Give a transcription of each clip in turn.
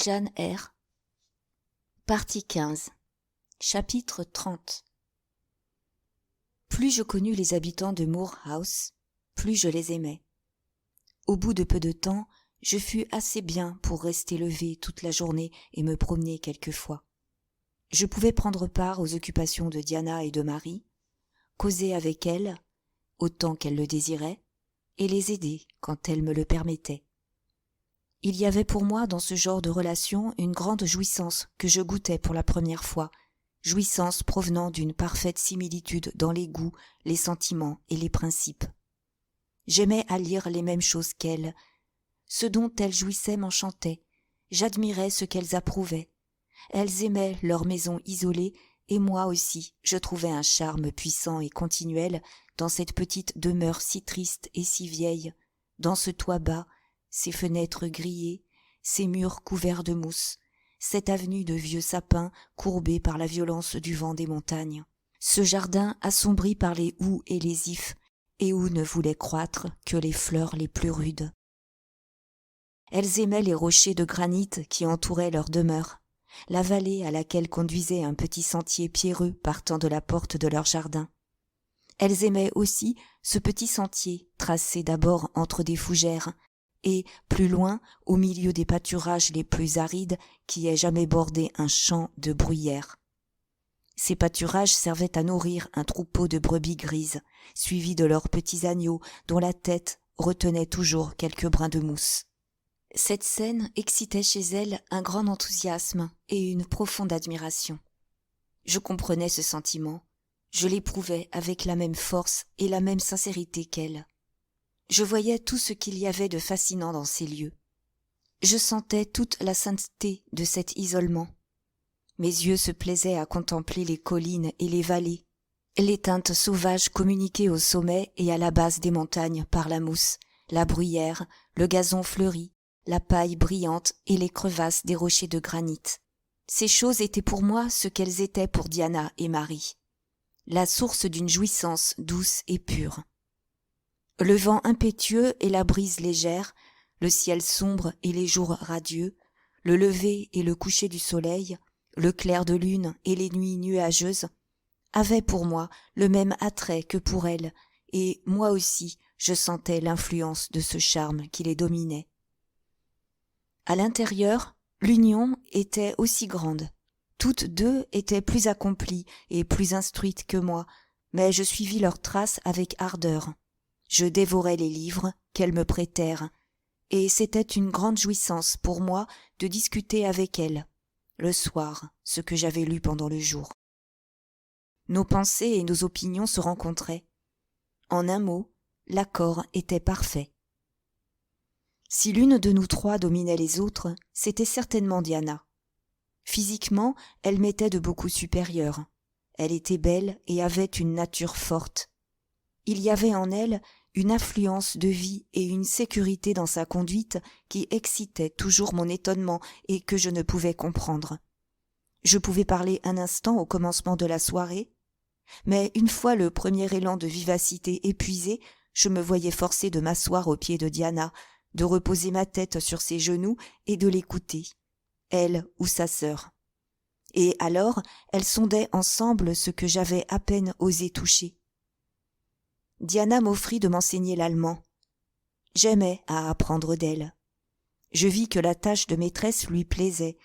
Jane R. Partie 15. Chapitre 30. Plus je connus les habitants de Moor House, plus je les aimais. Au bout de peu de temps, je fus assez bien pour rester levé toute la journée et me promener quelquefois. Je pouvais prendre part aux occupations de Diana et de Marie, causer avec elles, autant qu'elles le désiraient, et les aider quand elles me le permettaient. Il y avait pour moi dans ce genre de relation une grande jouissance que je goûtais pour la première fois, jouissance provenant d'une parfaite similitude dans les goûts, les sentiments et les principes. J'aimais à lire les mêmes choses qu'elles. Ce dont elles jouissaient m'enchantait, j'admirais ce qu'elles approuvaient. Elles aimaient leur maison isolée, et moi aussi je trouvais un charme puissant et continuel dans cette petite demeure si triste et si vieille, dans ce toit bas, ces fenêtres grillées, ces murs couverts de mousse, cette avenue de vieux sapins courbés par la violence du vent des montagnes, ce jardin assombri par les houx et les ifs, et où ne voulaient croître que les fleurs les plus rudes. Elles aimaient les rochers de granit qui entouraient leur demeure, la vallée à laquelle conduisait un petit sentier pierreux partant de la porte de leur jardin. Elles aimaient aussi ce petit sentier tracé d'abord entre des fougères, et, plus loin, au milieu des pâturages les plus arides qui aient jamais bordé un champ de bruyère. Ces pâturages servaient à nourrir un troupeau de brebis grises, suivis de leurs petits agneaux dont la tête retenait toujours quelques brins de mousse. Cette scène excitait chez elles un grand enthousiasme et une profonde admiration. Je comprenais ce sentiment, je l'éprouvais avec la même force et la même sincérité qu'elles. Je voyais tout ce qu'il y avait de fascinant dans ces lieux. Je sentais toute la sainteté de cet isolement. Mes yeux se plaisaient à contempler les collines et les vallées, les teintes sauvages communiquées au sommet et à la base des montagnes par la mousse, la bruyère, le gazon fleuri, la paille brillante et les crevasses des rochers de granit. Ces choses étaient pour moi ce qu'elles étaient pour Diana et Marie, la source d'une jouissance douce et pure. Le vent impétueux et la brise légère, le ciel sombre et les jours radieux, le lever et le coucher du soleil, le clair de lune et les nuits nuageuses, avaient pour moi le même attrait que pour elles, et moi aussi je sentais l'influence de ce charme qui les dominait. À l'intérieur, l'union était aussi grande. Toutes deux étaient plus accomplies et plus instruites que moi, mais je suivis leurs traces avec ardeur. Je dévorais les livres qu'elles me prêtèrent, et c'était une grande jouissance pour moi de discuter avec elles, le soir, ce que j'avais lu pendant le jour. Nos pensées et nos opinions se rencontraient. En un mot, l'accord était parfait. Si l'une de nous trois dominait les autres, c'était certainement Diana. Physiquement, elle m'était de beaucoup supérieure. Elle était belle et avait une nature forte. Il y avait en elle une affluence de vie et une sécurité dans sa conduite qui excitaient toujours mon étonnement et que je ne pouvais comprendre. Je pouvais parler un instant au commencement de la soirée, mais une fois le premier élan de vivacité épuisé, je me voyais forcé de m'asseoir aux pieds de Diana, de reposer ma tête sur ses genoux et de l'écouter, elle ou sa sœur. Et alors, elles sondaient ensemble ce que j'avais à peine osé toucher. Diana m'offrit de m'enseigner l'allemand. J'aimais à apprendre d'elle. Je vis que la tâche de maîtresse lui plaisait.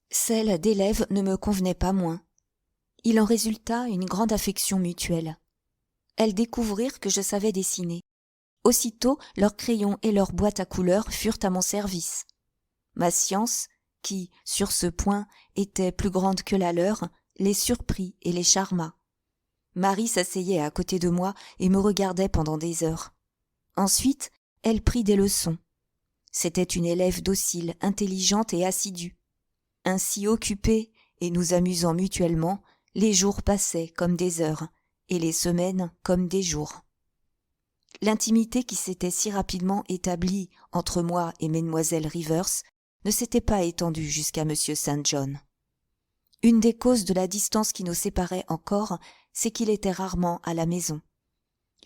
Celle d'élève ne me convenait pas moins. Il en résulta une grande affection mutuelle. Elles découvrirent que je savais dessiner. Aussitôt, leurs crayons et leurs boîtes à couleurs furent à mon service. Ma science, qui, sur ce point, était plus grande que la leur, les surprit et les charma. Marie s'asseyait à côté de moi et me regardait pendant des heures. Ensuite, elle prit des leçons. C'était une élève docile, intelligente et assidue. Ainsi occupés et nous amusant mutuellement, les jours passaient comme des heures, et les semaines comme des jours. L'intimité qui s'était si rapidement établie entre moi et Mesdemoiselles Rivers ne s'était pas étendue jusqu'à M. St. John. Une des causes de la distance qui nous séparait encore, c'est qu'il était rarement à la maison.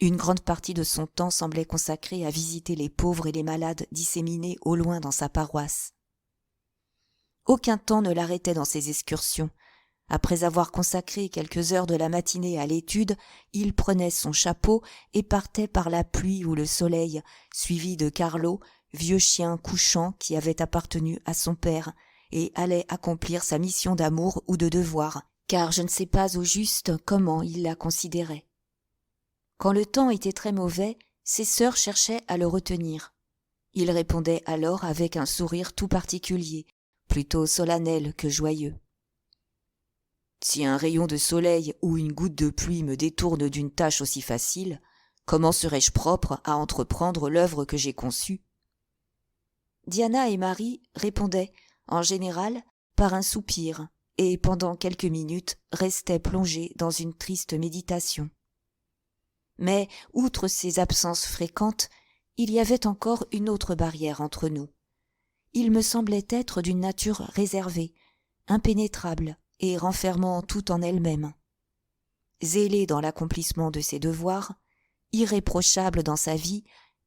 Une grande partie de son temps semblait consacrée à visiter les pauvres et les malades disséminés au loin dans sa paroisse. Aucun temps ne l'arrêtait dans ses excursions. Après avoir consacré quelques heures de la matinée à l'étude, il prenait son chapeau et partait par la pluie ou le soleil, suivi de Carlo, vieux chien couchant qui avait appartenu à son père, et allait accomplir sa mission d'amour ou de devoir, car je ne sais pas au juste comment il la considérait. Quand le temps était très mauvais, ses sœurs cherchaient à le retenir. Il répondait alors avec un sourire tout particulier, plutôt solennel que joyeux. Si un rayon de soleil ou une goutte de pluie me détourne d'une tâche aussi facile, comment serais-je propre à entreprendre l'œuvre que j'ai conçue ? Diana et Marie répondaient, en général, par un soupir, et pendant quelques minutes restaient plongées dans une triste méditation. Mais, outre ces absences fréquentes, il y avait encore une autre barrière entre nous. Il me semblait être d'une nature réservée, impénétrable, et renfermant tout en elle-même. Zélé dans l'accomplissement de ses devoirs, irréprochable dans sa vie,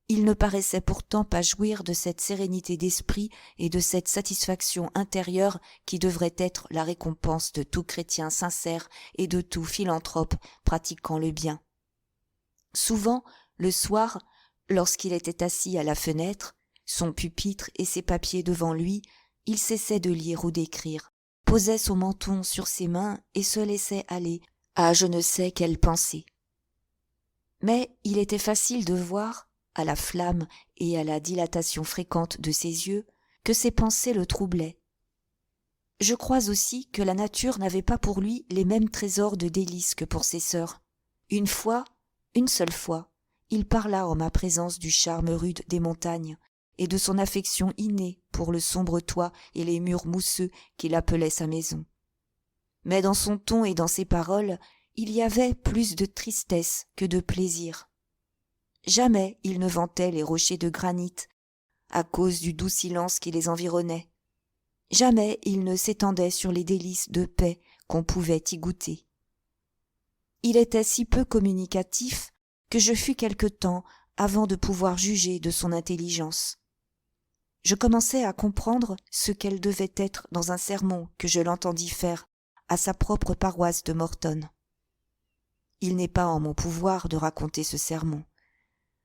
il ne paraissait pourtant pas jouir de cette sérénité d'esprit et de cette satisfaction intérieure qui devrait être la récompense de tout chrétien sincère et de tout philanthrope pratiquant le bien. Souvent, le soir, lorsqu'il était assis à la fenêtre, son pupitre et ses papiers devant lui, il cessait de lire ou d'écrire, posait son menton sur ses mains et se laissait aller à je ne sais quelle pensée. Mais il était facile de voir, à la flamme et à la dilatation fréquente de ses yeux, que ses pensées le troublaient. Je crois aussi que la nature n'avait pas pour lui les mêmes trésors de délices que pour ses sœurs. Une seule fois, il parla en ma présence du charme rude des montagnes, et de son affection innée pour le sombre toit et les murs mousseux qu'il appelait sa maison. Mais dans son ton et dans ses paroles, il y avait plus de tristesse que de plaisir. Jamais il ne vantait les rochers de granit, à cause du doux silence qui les environnait. Jamais il ne s'étendait sur les délices de paix qu'on pouvait y goûter. Il était si peu communicatif que je fus quelque temps avant de pouvoir juger de son intelligence. Je commençais à comprendre ce qu'elle devait être dans un sermon que je l'entendis faire à sa propre paroisse de Morton. Il n'est pas en mon pouvoir de raconter ce sermon.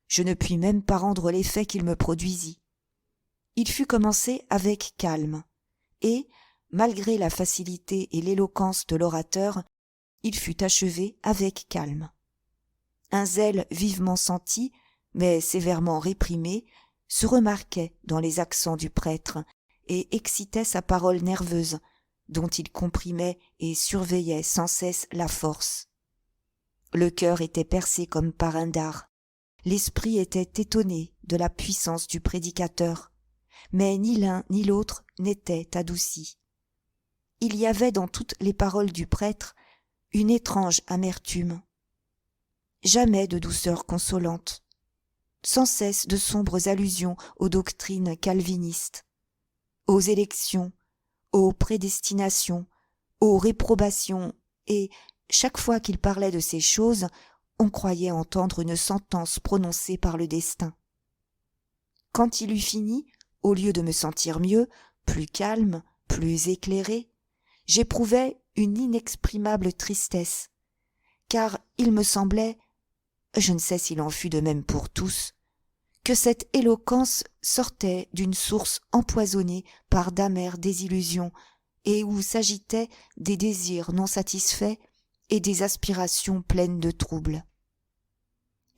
Je ne puis même pas rendre l'effet qu'il me produisit. Il fut commencé avec calme, et, malgré la facilité et l'éloquence de l'orateur, il fut achevé avec calme. Un zèle vivement senti, mais sévèrement réprimé, se remarquait dans les accents du prêtre et excitait sa parole nerveuse, dont il comprimait et surveillait sans cesse la force. Le cœur était percé comme par un dard, l'esprit était étonné de la puissance du prédicateur, mais ni l'un ni l'autre n'était adouci. Il y avait dans toutes les paroles du prêtre une étrange amertume. Jamais de douceur consolante, sans cesse de sombres allusions aux doctrines calvinistes, aux élections, aux prédestinations, aux réprobations, et, chaque fois qu'il parlait de ces choses, on croyait entendre une sentence prononcée par le destin. Quand il eut fini, au lieu de me sentir mieux, plus calme, plus éclairé, j'éprouvais une inexprimable tristesse, car il me semblait, je ne sais s'il en fut de même pour tous, que cette éloquence sortait d'une source empoisonnée par d'amères désillusions et où s'agitaient des désirs non satisfaits et des aspirations pleines de troubles.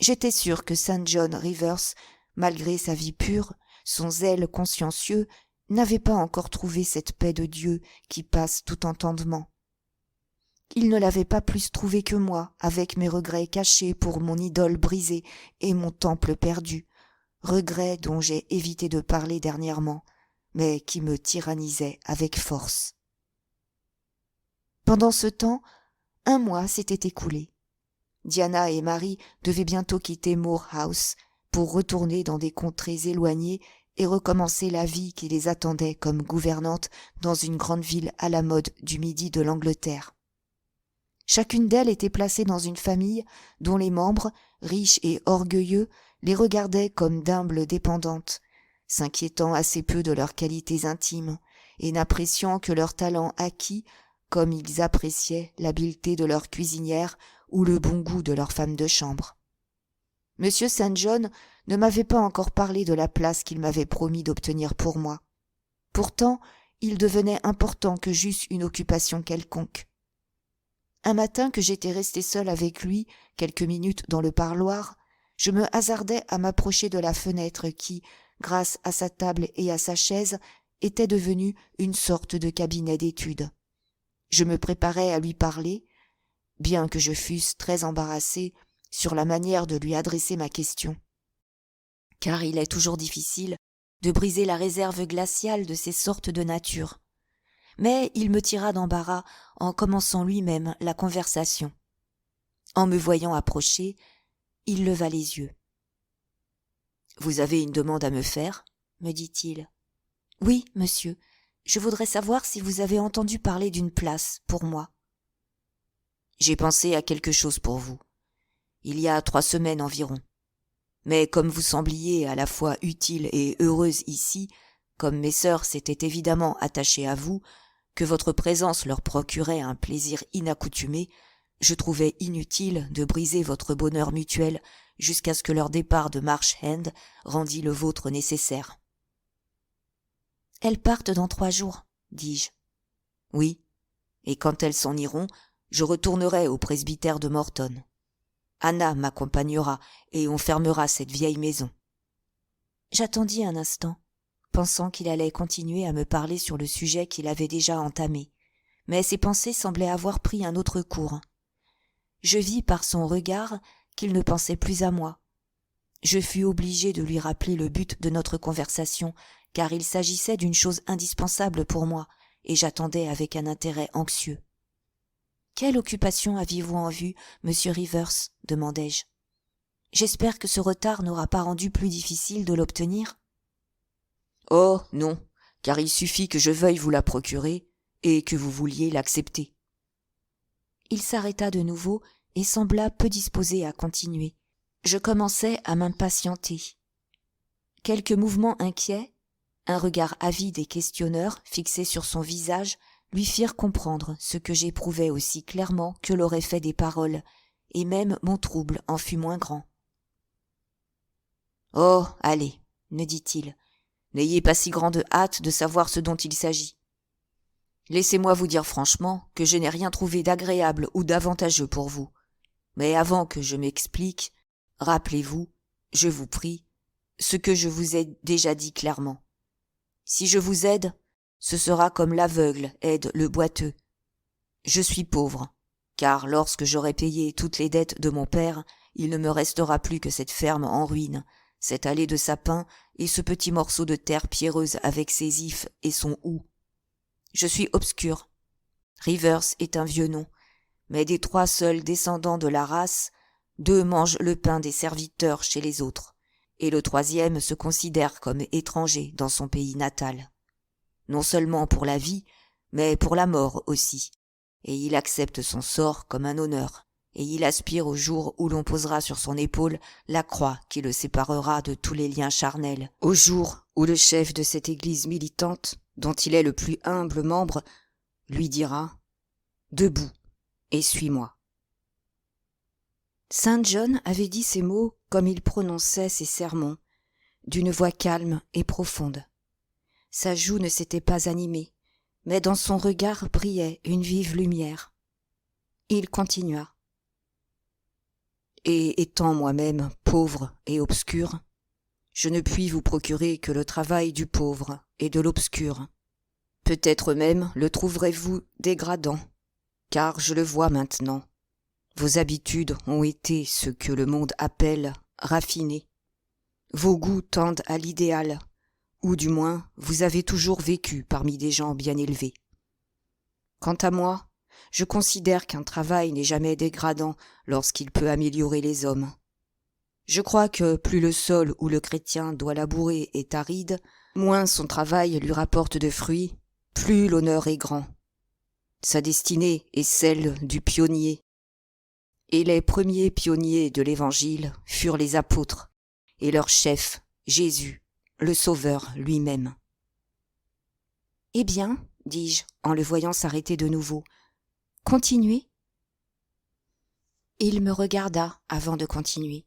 J'étais sûr que St. John Rivers, malgré sa vie pure, son zèle consciencieux, n'avait pas encore trouvé cette paix de Dieu qui passe tout entendement. Il ne l'avait pas plus trouvée que moi, avec mes regrets cachés pour mon idole brisée et mon temple perdu, regrets dont j'ai évité de parler dernièrement, mais qui me tyrannisaient avec force. Pendant ce temps, 1 mois s'était écoulé. Diana et Marie devaient bientôt quitter Moor House pour retourner dans des contrées éloignées et recommencer la vie qui les attendait comme gouvernantes dans une grande ville à la mode du midi de l'Angleterre. Chacune d'elles était placée dans une famille dont les membres, riches et orgueilleux, les regardaient comme d'humbles dépendantes, s'inquiétant assez peu de leurs qualités intimes, et n'appréciant que leur talent acquis, comme ils appréciaient l'habileté de leur cuisinière ou le bon goût de leur femme de chambre. M. St. John ne m'avait pas encore parlé de la place qu'il m'avait promis d'obtenir pour moi. Pourtant, il devenait important que j'eusse une occupation quelconque. Un matin que j'étais restée seule avec lui, quelques minutes dans le parloir, je me hasardai à m'approcher de la fenêtre qui, grâce à sa table et à sa chaise, était devenue une sorte de cabinet d'études. Je me préparais à lui parler, bien que je fusse très embarrassée sur la manière de lui adresser ma question. Car il est toujours difficile de briser la réserve glaciale de ces sortes de natures. Mais il me tira d'embarras en commençant lui-même la conversation. En me voyant approcher, il leva les yeux. « Vous avez une demande à me faire ?» me dit-il. « Oui, monsieur, je voudrais savoir si vous avez entendu parler d'une place pour moi. »« J'ai pensé à quelque chose pour vous, il y a 3 semaines environ. Mais comme vous sembliez à la fois utile et heureuse ici, comme mes sœurs s'étaient évidemment attachées à vous, que votre présence leur procurait un plaisir inaccoutumé, je trouvais inutile de briser votre bonheur mutuel jusqu'à ce que leur départ de Marsh End rendît le vôtre nécessaire. »« Elles partent dans 3 jours, dis-je. »« Oui, et quand elles s'en iront, je retournerai au presbytère de Morton. Anna m'accompagnera et on fermera cette vieille maison. » J'attendis un instant, pensant qu'il allait continuer à me parler sur le sujet qu'il avait déjà entamé, mais ses pensées semblaient avoir pris un autre cours. Je vis par son regard qu'il ne pensait plus à moi. Je fus obligée de lui rappeler le but de notre conversation, car il s'agissait d'une chose indispensable pour moi, et j'attendais avec un intérêt anxieux. « Quelle occupation aviez-vous en vue, monsieur Rivers ?» demandai-je. « J'espère que ce retard n'aura pas rendu plus difficile de l'obtenir. »« Oh, non, car il suffit que je veuille vous la procurer et que vous vouliez l'accepter. » Il s'arrêta de nouveau et sembla peu disposé à continuer. Je commençai à m'impatienter. Quelques mouvements inquiets, un regard avide et questionneur fixé sur son visage, lui firent comprendre ce que j'éprouvais aussi clairement que l'auraient fait des paroles, et même mon trouble en fut moins grand. « Oh, allez, me dit-il, n'ayez pas si grande hâte de savoir ce dont il s'agit. Laissez-moi vous dire franchement que je n'ai rien trouvé d'agréable ou d'avantageux pour vous. Mais avant que je m'explique, rappelez-vous, je vous prie, ce que je vous ai déjà dit clairement. Si je vous aide, ce sera comme l'aveugle aide le boiteux. Je suis pauvre, car lorsque j'aurai payé toutes les dettes de mon père, il ne me restera plus que cette ferme en ruine, cette allée de sapins et ce petit morceau de terre pierreuse avec ses ifs et son hou. Je suis obscur. Rivers est un vieux nom, mais des 3 seuls descendants de la race, 2 mangent le pain des serviteurs chez les autres, et le 3e se considère comme étranger dans son pays natal. Non seulement pour la vie, mais pour la mort aussi, et il accepte son sort comme un honneur, et il aspire au jour où l'on posera sur son épaule la croix qui le séparera de tous les liens charnels, au jour où le chef de cette église militante, dont il est le plus humble membre, lui dira « Debout et suis-moi ». Saint John avait dit ces mots comme il prononçait ses sermons, d'une voix calme et profonde. Sa joue ne s'était pas animée, mais dans son regard brillait une vive lumière. Il continua. « Et étant moi-même pauvre et obscur, je ne puis vous procurer que le travail du pauvre et de l'obscur. Peut-être même le trouverez-vous dégradant, car je le vois maintenant. Vos habitudes ont été ce que le monde appelle raffinées. Vos goûts tendent à l'idéal, ou du moins vous avez toujours vécu parmi des gens bien élevés. Quant à moi, je considère qu'un travail n'est jamais dégradant lorsqu'il peut améliorer les hommes. Je crois que plus le sol où le chrétien doit labourer est aride, moins son travail lui rapporte de fruits, plus l'honneur est grand. Sa destinée est celle du pionnier. Et les premiers pionniers de l'Évangile furent les apôtres, et leur chef, Jésus, le Sauveur lui-même. Eh bien, dis-je, en le voyant s'arrêter de nouveau, continuez. Il me regarda avant de continuer.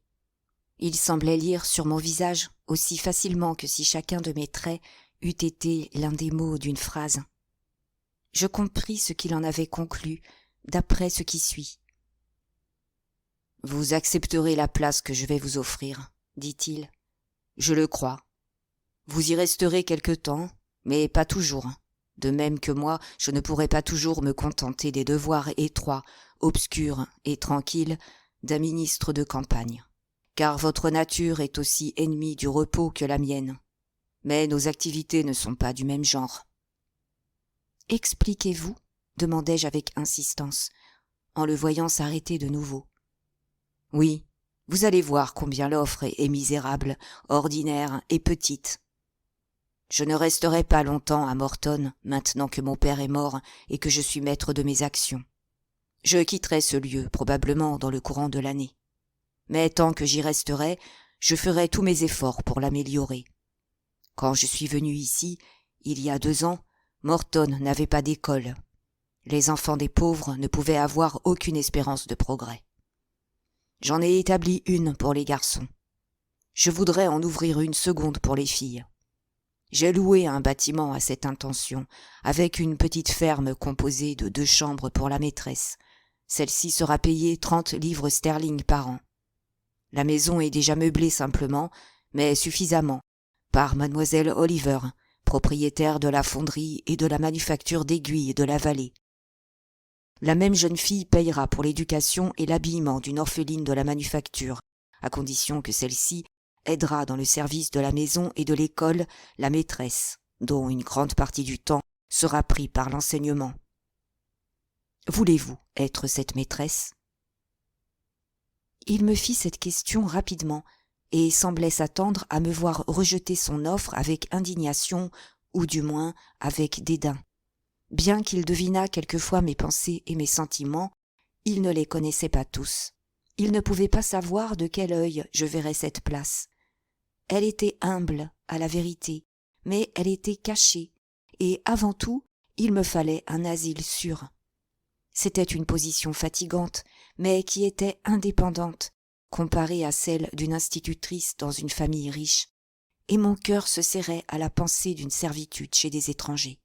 Il semblait lire sur mon visage aussi facilement que si chacun de mes traits eût été l'un des mots d'une phrase. Je compris ce qu'il en avait conclu, d'après ce qui suit. « Vous accepterez la place que je vais vous offrir, dit-il. Je le crois. Vous y resterez quelque temps, mais pas toujours. De même que moi, je ne pourrai pas toujours me contenter des devoirs étroits, obscurs et tranquilles d'un ministre de campagne. Car votre nature est aussi ennemie du repos que la mienne. Mais nos activités ne sont pas du même genre. »« Expliquez-vous » demandai-je avec insistance, en le voyant s'arrêter de nouveau. « Oui, vous allez voir combien l'offre est misérable, ordinaire et petite. Je ne resterai pas longtemps à Morton, maintenant que mon père est mort et que je suis maître de mes actions. Je quitterai ce lieu, probablement dans le courant de l'année. Mais tant que j'y resterai, je ferai tous mes efforts pour l'améliorer. Quand je suis venu ici, il y a 2 ans, Morton n'avait pas d'école. Les enfants des pauvres ne pouvaient avoir aucune espérance de progrès. J'en ai établi une pour les garçons. Je voudrais en ouvrir une seconde pour les filles. J'ai loué un bâtiment à cette intention, avec une petite ferme composée de 2 chambres pour la maîtresse. Celle-ci sera payée 30 livres sterling par an. La maison est déjà meublée simplement, mais suffisamment, par mademoiselle Oliver, propriétaire de la fonderie et de la manufacture d'aiguilles de la vallée. La même jeune fille payera pour l'éducation et l'habillement d'une orpheline de la manufacture, à condition que celle-ci aidera dans le service de la maison et de l'école la maîtresse, dont une grande partie du temps sera pris par l'enseignement. Voulez-vous être cette maîtresse ? Il me fit cette question rapidement et semblait s'attendre à me voir rejeter son offre avec indignation ou du moins avec dédain. Bien qu'il devinât quelquefois mes pensées et mes sentiments, il ne les connaissait pas tous. Il ne pouvait pas savoir de quel œil je verrais cette place. Elle était humble, à la vérité, mais elle était cachée, et avant tout, il me fallait un asile sûr. C'était une position fatigante, mais qui était indépendante, comparée à celle d'une institutrice dans une famille riche, et mon cœur se serrait à la pensée d'une servitude chez des étrangers.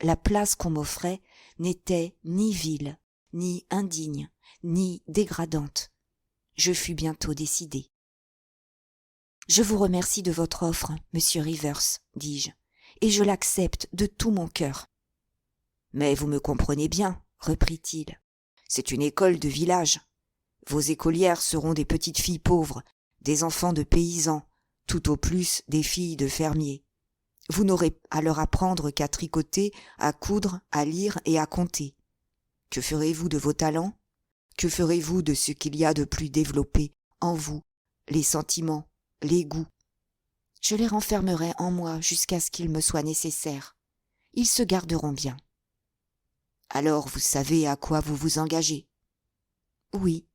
La place qu'on m'offrait n'était ni vile, ni indigne, ni dégradante. Je fus bientôt décidé. « Je vous remercie de votre offre, monsieur Rivers, dis-je, et je l'accepte de tout mon cœur. »« Mais vous me comprenez bien, reprit-il, c'est une école de village. Vos écolières seront des petites filles pauvres, des enfants de paysans, tout au plus des filles de fermiers. Vous n'aurez à leur apprendre qu'à tricoter, à coudre, à lire et à compter. Que ferez-vous de vos talents ? Que ferez-vous de ce qu'il y a de plus développé en vous, les sentiments, les goûts ? Je les renfermerai en moi jusqu'à ce qu'il me soit nécessaire. Ils se garderont bien. » « Alors vous savez à quoi vous vous engagez ? » ?»« Oui. »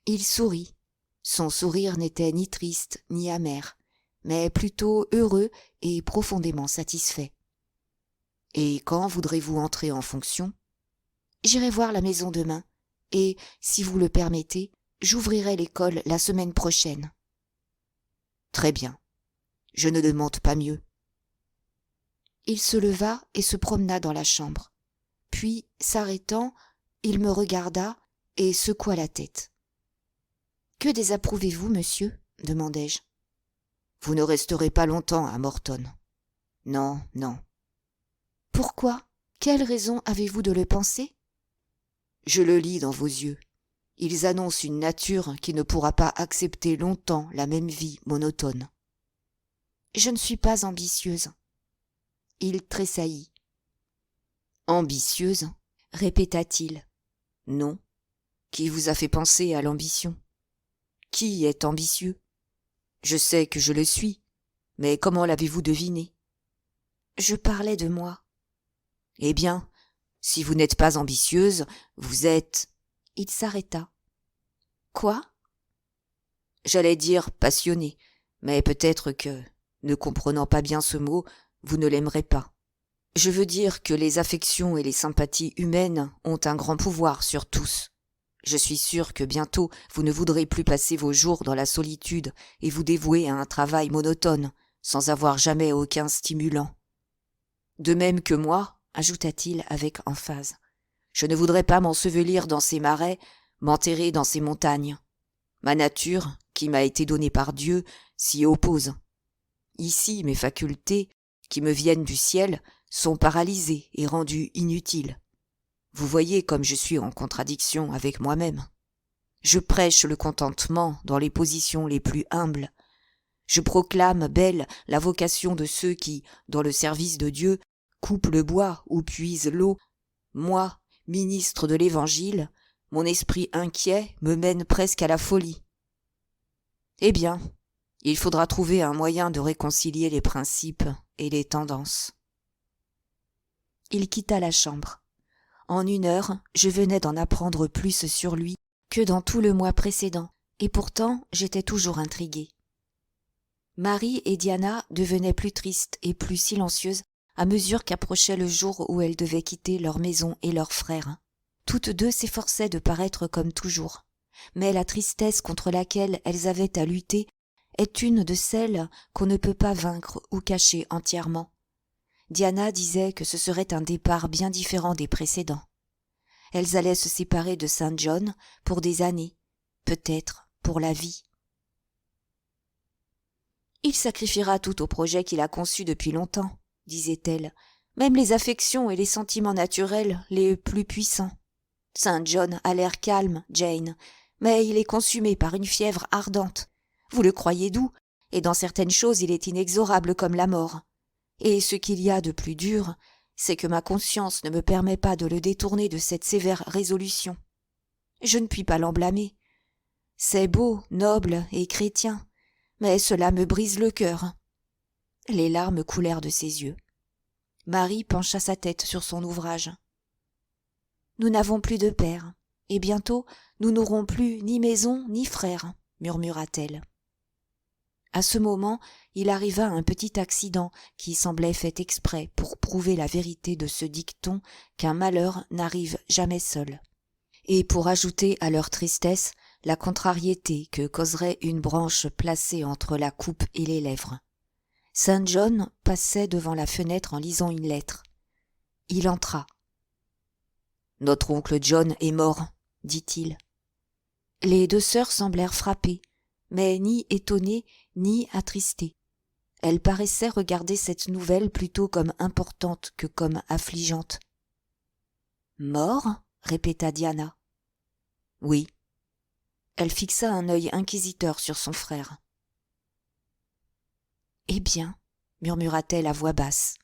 Il sourit. Son sourire n'était ni triste ni amer, mais plutôt heureux et profondément satisfait. « Et quand voudrez-vous entrer en fonction ? » ?»« J'irai voir la maison demain, et, si vous le permettez, j'ouvrirai l'école la semaine prochaine. »« Très bien. Je ne demande pas mieux. » Il se leva et se promena dans la chambre. Puis, s'arrêtant, il me regarda et secoua la tête. « Que désapprouvez-vous, monsieur ? » demandai-je. « Vous ne resterez pas longtemps à Morton. »« Non, non. »« Pourquoi ? Quelle raison avez-vous de le penser ? » ?»« Je le lis dans vos yeux. Ils annoncent une nature qui ne pourra pas accepter longtemps la même vie monotone. »« Je ne suis pas ambitieuse. » Il tressaillit. « Ambitieuse ? » répéta-t-il. « Non. Qui vous a fait penser à l'ambition ? Qui est ambitieux ? Je sais que je le suis, mais comment l'avez-vous deviné ? Je parlais de moi. Eh bien, si vous n'êtes pas ambitieuse, vous êtes... Il s'arrêta. Quoi ? J'allais dire passionnée, mais peut-être que, ne comprenant pas bien ce mot, vous ne l'aimerez pas. Je veux dire que les affections et les sympathies humaines ont un grand pouvoir sur tous. Je suis sûr que bientôt vous ne voudrez plus passer vos jours dans la solitude et vous dévouer à un travail monotone, sans avoir jamais aucun stimulant. De même que moi, ajouta-t-il avec emphase, je ne voudrais pas m'ensevelir dans ces marais, m'enterrer dans ces montagnes. Ma nature, qui m'a été donnée par Dieu, s'y oppose. Ici, mes facultés, qui me viennent du ciel, sont paralysées et rendues inutiles. Vous voyez comme je suis en contradiction avec moi-même. Je prêche le contentement dans les positions les plus humbles. Je proclame belle la vocation de ceux qui, dans le service de Dieu, coupent le bois ou puisent l'eau. Moi, ministre de l'Évangile, mon esprit inquiet me mène presque à la folie. Eh bien, il faudra trouver un moyen de réconcilier les principes et les tendances. Il quitta la chambre. En 1 heure, je venais d'en apprendre plus sur lui que dans tout le mois précédent, et pourtant j'étais toujours intriguée. Marie et Diana devenaient plus tristes et plus silencieuses à mesure qu'approchait le jour où elles devaient quitter leur maison et leurs frères. Toutes deux s'efforçaient de paraître comme toujours, mais la tristesse contre laquelle elles avaient à lutter est une de celles qu'on ne peut pas vaincre ou cacher entièrement. Diana disait que ce serait un départ bien différent des précédents. Elles allaient se séparer de Saint John pour des années, peut-être pour la vie. « Il sacrifiera tout au projet qu'il a conçu depuis longtemps, » disait-elle, « même les affections et les sentiments naturels les plus puissants. Saint John a l'air calme, Jane, mais il est consumé par une fièvre ardente. Vous le croyez doux, et dans certaines choses il est inexorable comme la mort. Et ce qu'il y a de plus dur, c'est que ma conscience ne me permet pas de le détourner de cette sévère résolution. Je ne puis pas l'en blâmer. C'est beau, noble et chrétien, mais cela me brise le cœur. » Les larmes coulèrent de ses yeux. Marie pencha sa tête sur son ouvrage. « Nous n'avons plus de père, et bientôt nous n'aurons plus ni maison ni frère, » murmura-t-elle. À ce moment, il arriva un petit accident qui semblait fait exprès pour prouver la vérité de ce dicton qu'un malheur n'arrive jamais seul, et pour ajouter à leur tristesse la contrariété que causerait une branche placée entre la coupe et les lèvres. Saint John passait devant la fenêtre en lisant une lettre. Il entra. « Notre oncle John est mort, » dit-il. Les deux sœurs semblèrent frappées, mais ni étonnées ni attristées. Elles paraissaient regarder cette nouvelle plutôt comme importante que comme affligeante. « Mort ?» répéta Diana. « Oui. » Elle fixa un œil inquisiteur sur son frère. « Eh bien » murmura-t-elle à voix basse.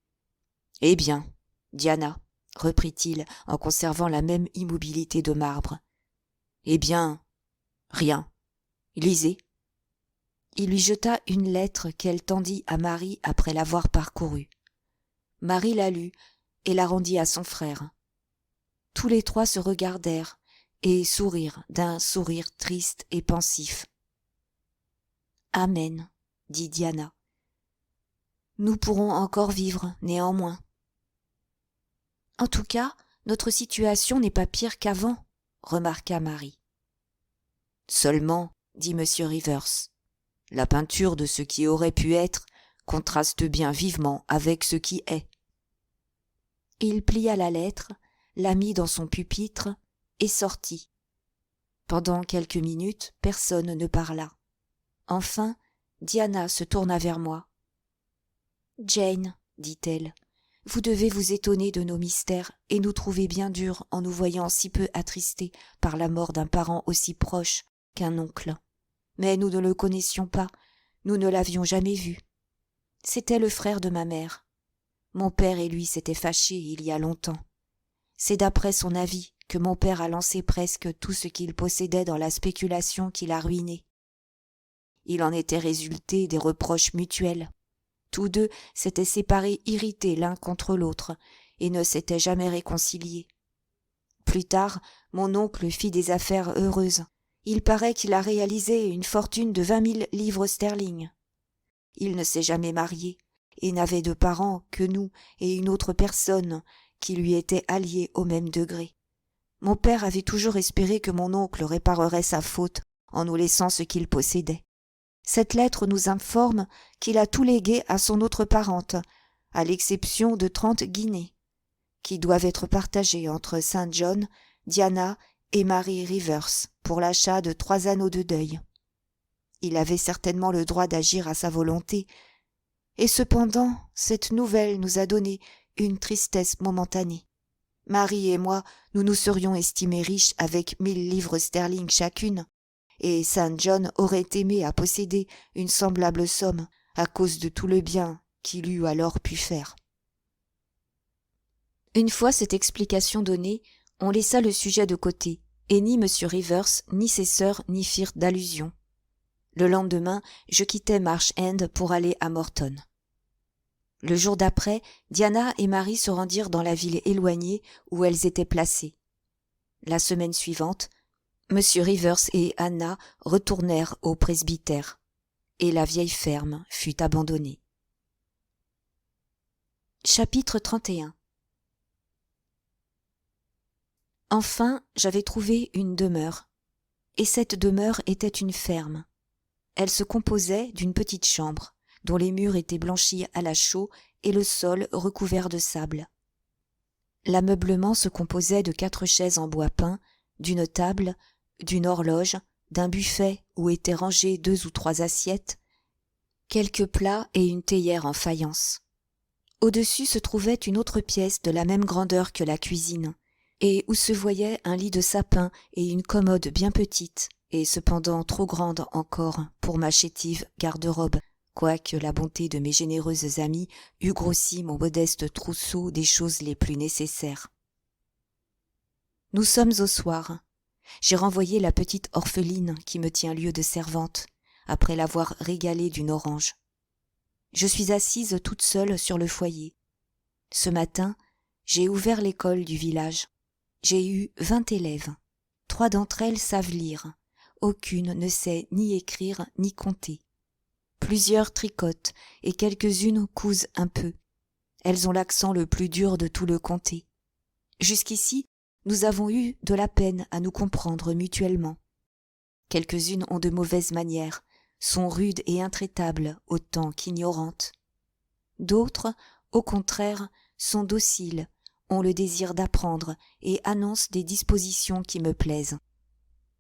« Eh bien, Diana » reprit-il en conservant la même immobilité de marbre. « Eh bien, rien. Lisez. » Il lui jeta une lettre qu'elle tendit à Marie après l'avoir parcourue. Marie la lut et la rendit à son frère. Tous les trois se regardèrent et sourirent d'un sourire triste et pensif. « Amen, » dit Diana. « Nous pourrons encore vivre, néanmoins. »« En tout cas, notre situation n'est pas pire qu'avant, » remarqua Marie. « Seulement, » dit M. Rivers, « la peinture de ce qui aurait pu être contraste bien vivement avec ce qui est. » Il plia la lettre, la mit dans son pupitre et sortit. Pendant quelques minutes, personne ne parla. Enfin, Diana se tourna vers moi. « Jane, » dit-elle, « vous devez vous étonner de nos mystères et nous trouver bien durs en nous voyant si peu attristés par la mort d'un parent aussi proche qu'un oncle. Mais nous ne le connaissions pas, nous ne l'avions jamais vu. C'était le frère de ma mère. Mon père et lui s'étaient fâchés il y a longtemps. C'est d'après son avis que mon père a lancé presque tout ce qu'il possédait dans la spéculation qui l'a ruiné. Il en était résulté des reproches mutuels. Tous deux s'étaient séparés irrités l'un contre l'autre et ne s'étaient jamais réconciliés. Plus tard, mon oncle fit des affaires heureuses. Il paraît qu'il a réalisé une fortune de 20 000 livres sterling. Il ne s'est jamais marié, et n'avait de parents que nous et une autre personne qui lui était alliée au même degré. Mon père avait toujours espéré que mon oncle réparerait sa faute en nous laissant ce qu'il possédait. Cette lettre nous informe qu'il a tout légué à son autre parente, à l'exception de 30 guinées, qui doivent être partagées entre Saint John, Diana et Mary Rivers pour l'achat de 3 anneaux de deuil. Il avait certainement le droit d'agir à sa volonté, et cependant cette nouvelle nous a donné une tristesse momentanée. Marie et moi, nous nous serions estimés riches avec 1000 livres sterling chacune, et Saint John aurait aimé à posséder une semblable somme à cause de tout le bien qu'il eût alors pu faire. Une fois cette explication donnée, on laissa le sujet de côté, et ni M. Rivers ni ses sœurs n'y firent d'allusion. Le lendemain, je quittai Marsh End pour aller à Morton. Le jour d'après, Diana et Marie se rendirent dans la ville éloignée où elles étaient placées. La semaine suivante, M. Rivers et Anna retournèrent au presbytère, et la vieille ferme fut abandonnée. Chapitre 31. Enfin, j'avais trouvé une demeure, et cette demeure était une ferme. Elle se composait d'une petite chambre, dont les murs étaient blanchis à la chaux et le sol recouvert de sable. L'ameublement se composait de 4 chaises en bois peint, d'une table, d'une horloge, d'un buffet où étaient rangées 2 ou 3 assiettes, quelques plats et une théière en faïence. Au-dessus se trouvait une autre pièce de la même grandeur que la cuisine, et où se voyait un lit de sapin et une commode bien petite, et cependant trop grande encore pour ma chétive garde-robe, quoique la bonté de mes généreuses amies eût grossi mon modeste trousseau des choses les plus nécessaires. Nous sommes au soir. J'ai renvoyé la petite orpheline qui me tient lieu de servante, après l'avoir régalée d'une orange. Je suis assise toute seule sur le foyer. Ce matin, j'ai ouvert l'école du village. J'ai eu 20 élèves. 3 d'entre elles savent lire. Aucune ne sait ni écrire ni compter. Plusieurs tricotent et quelques-unes cousent un peu. Elles ont l'accent le plus dur de tout le comté. Jusqu'ici, nous avons eu de la peine à nous comprendre mutuellement. Quelques-unes ont de mauvaises manières, sont rudes et intraitables autant qu'ignorantes. D'autres, au contraire, sont dociles, ont le désir d'apprendre et annoncent des dispositions qui me plaisent.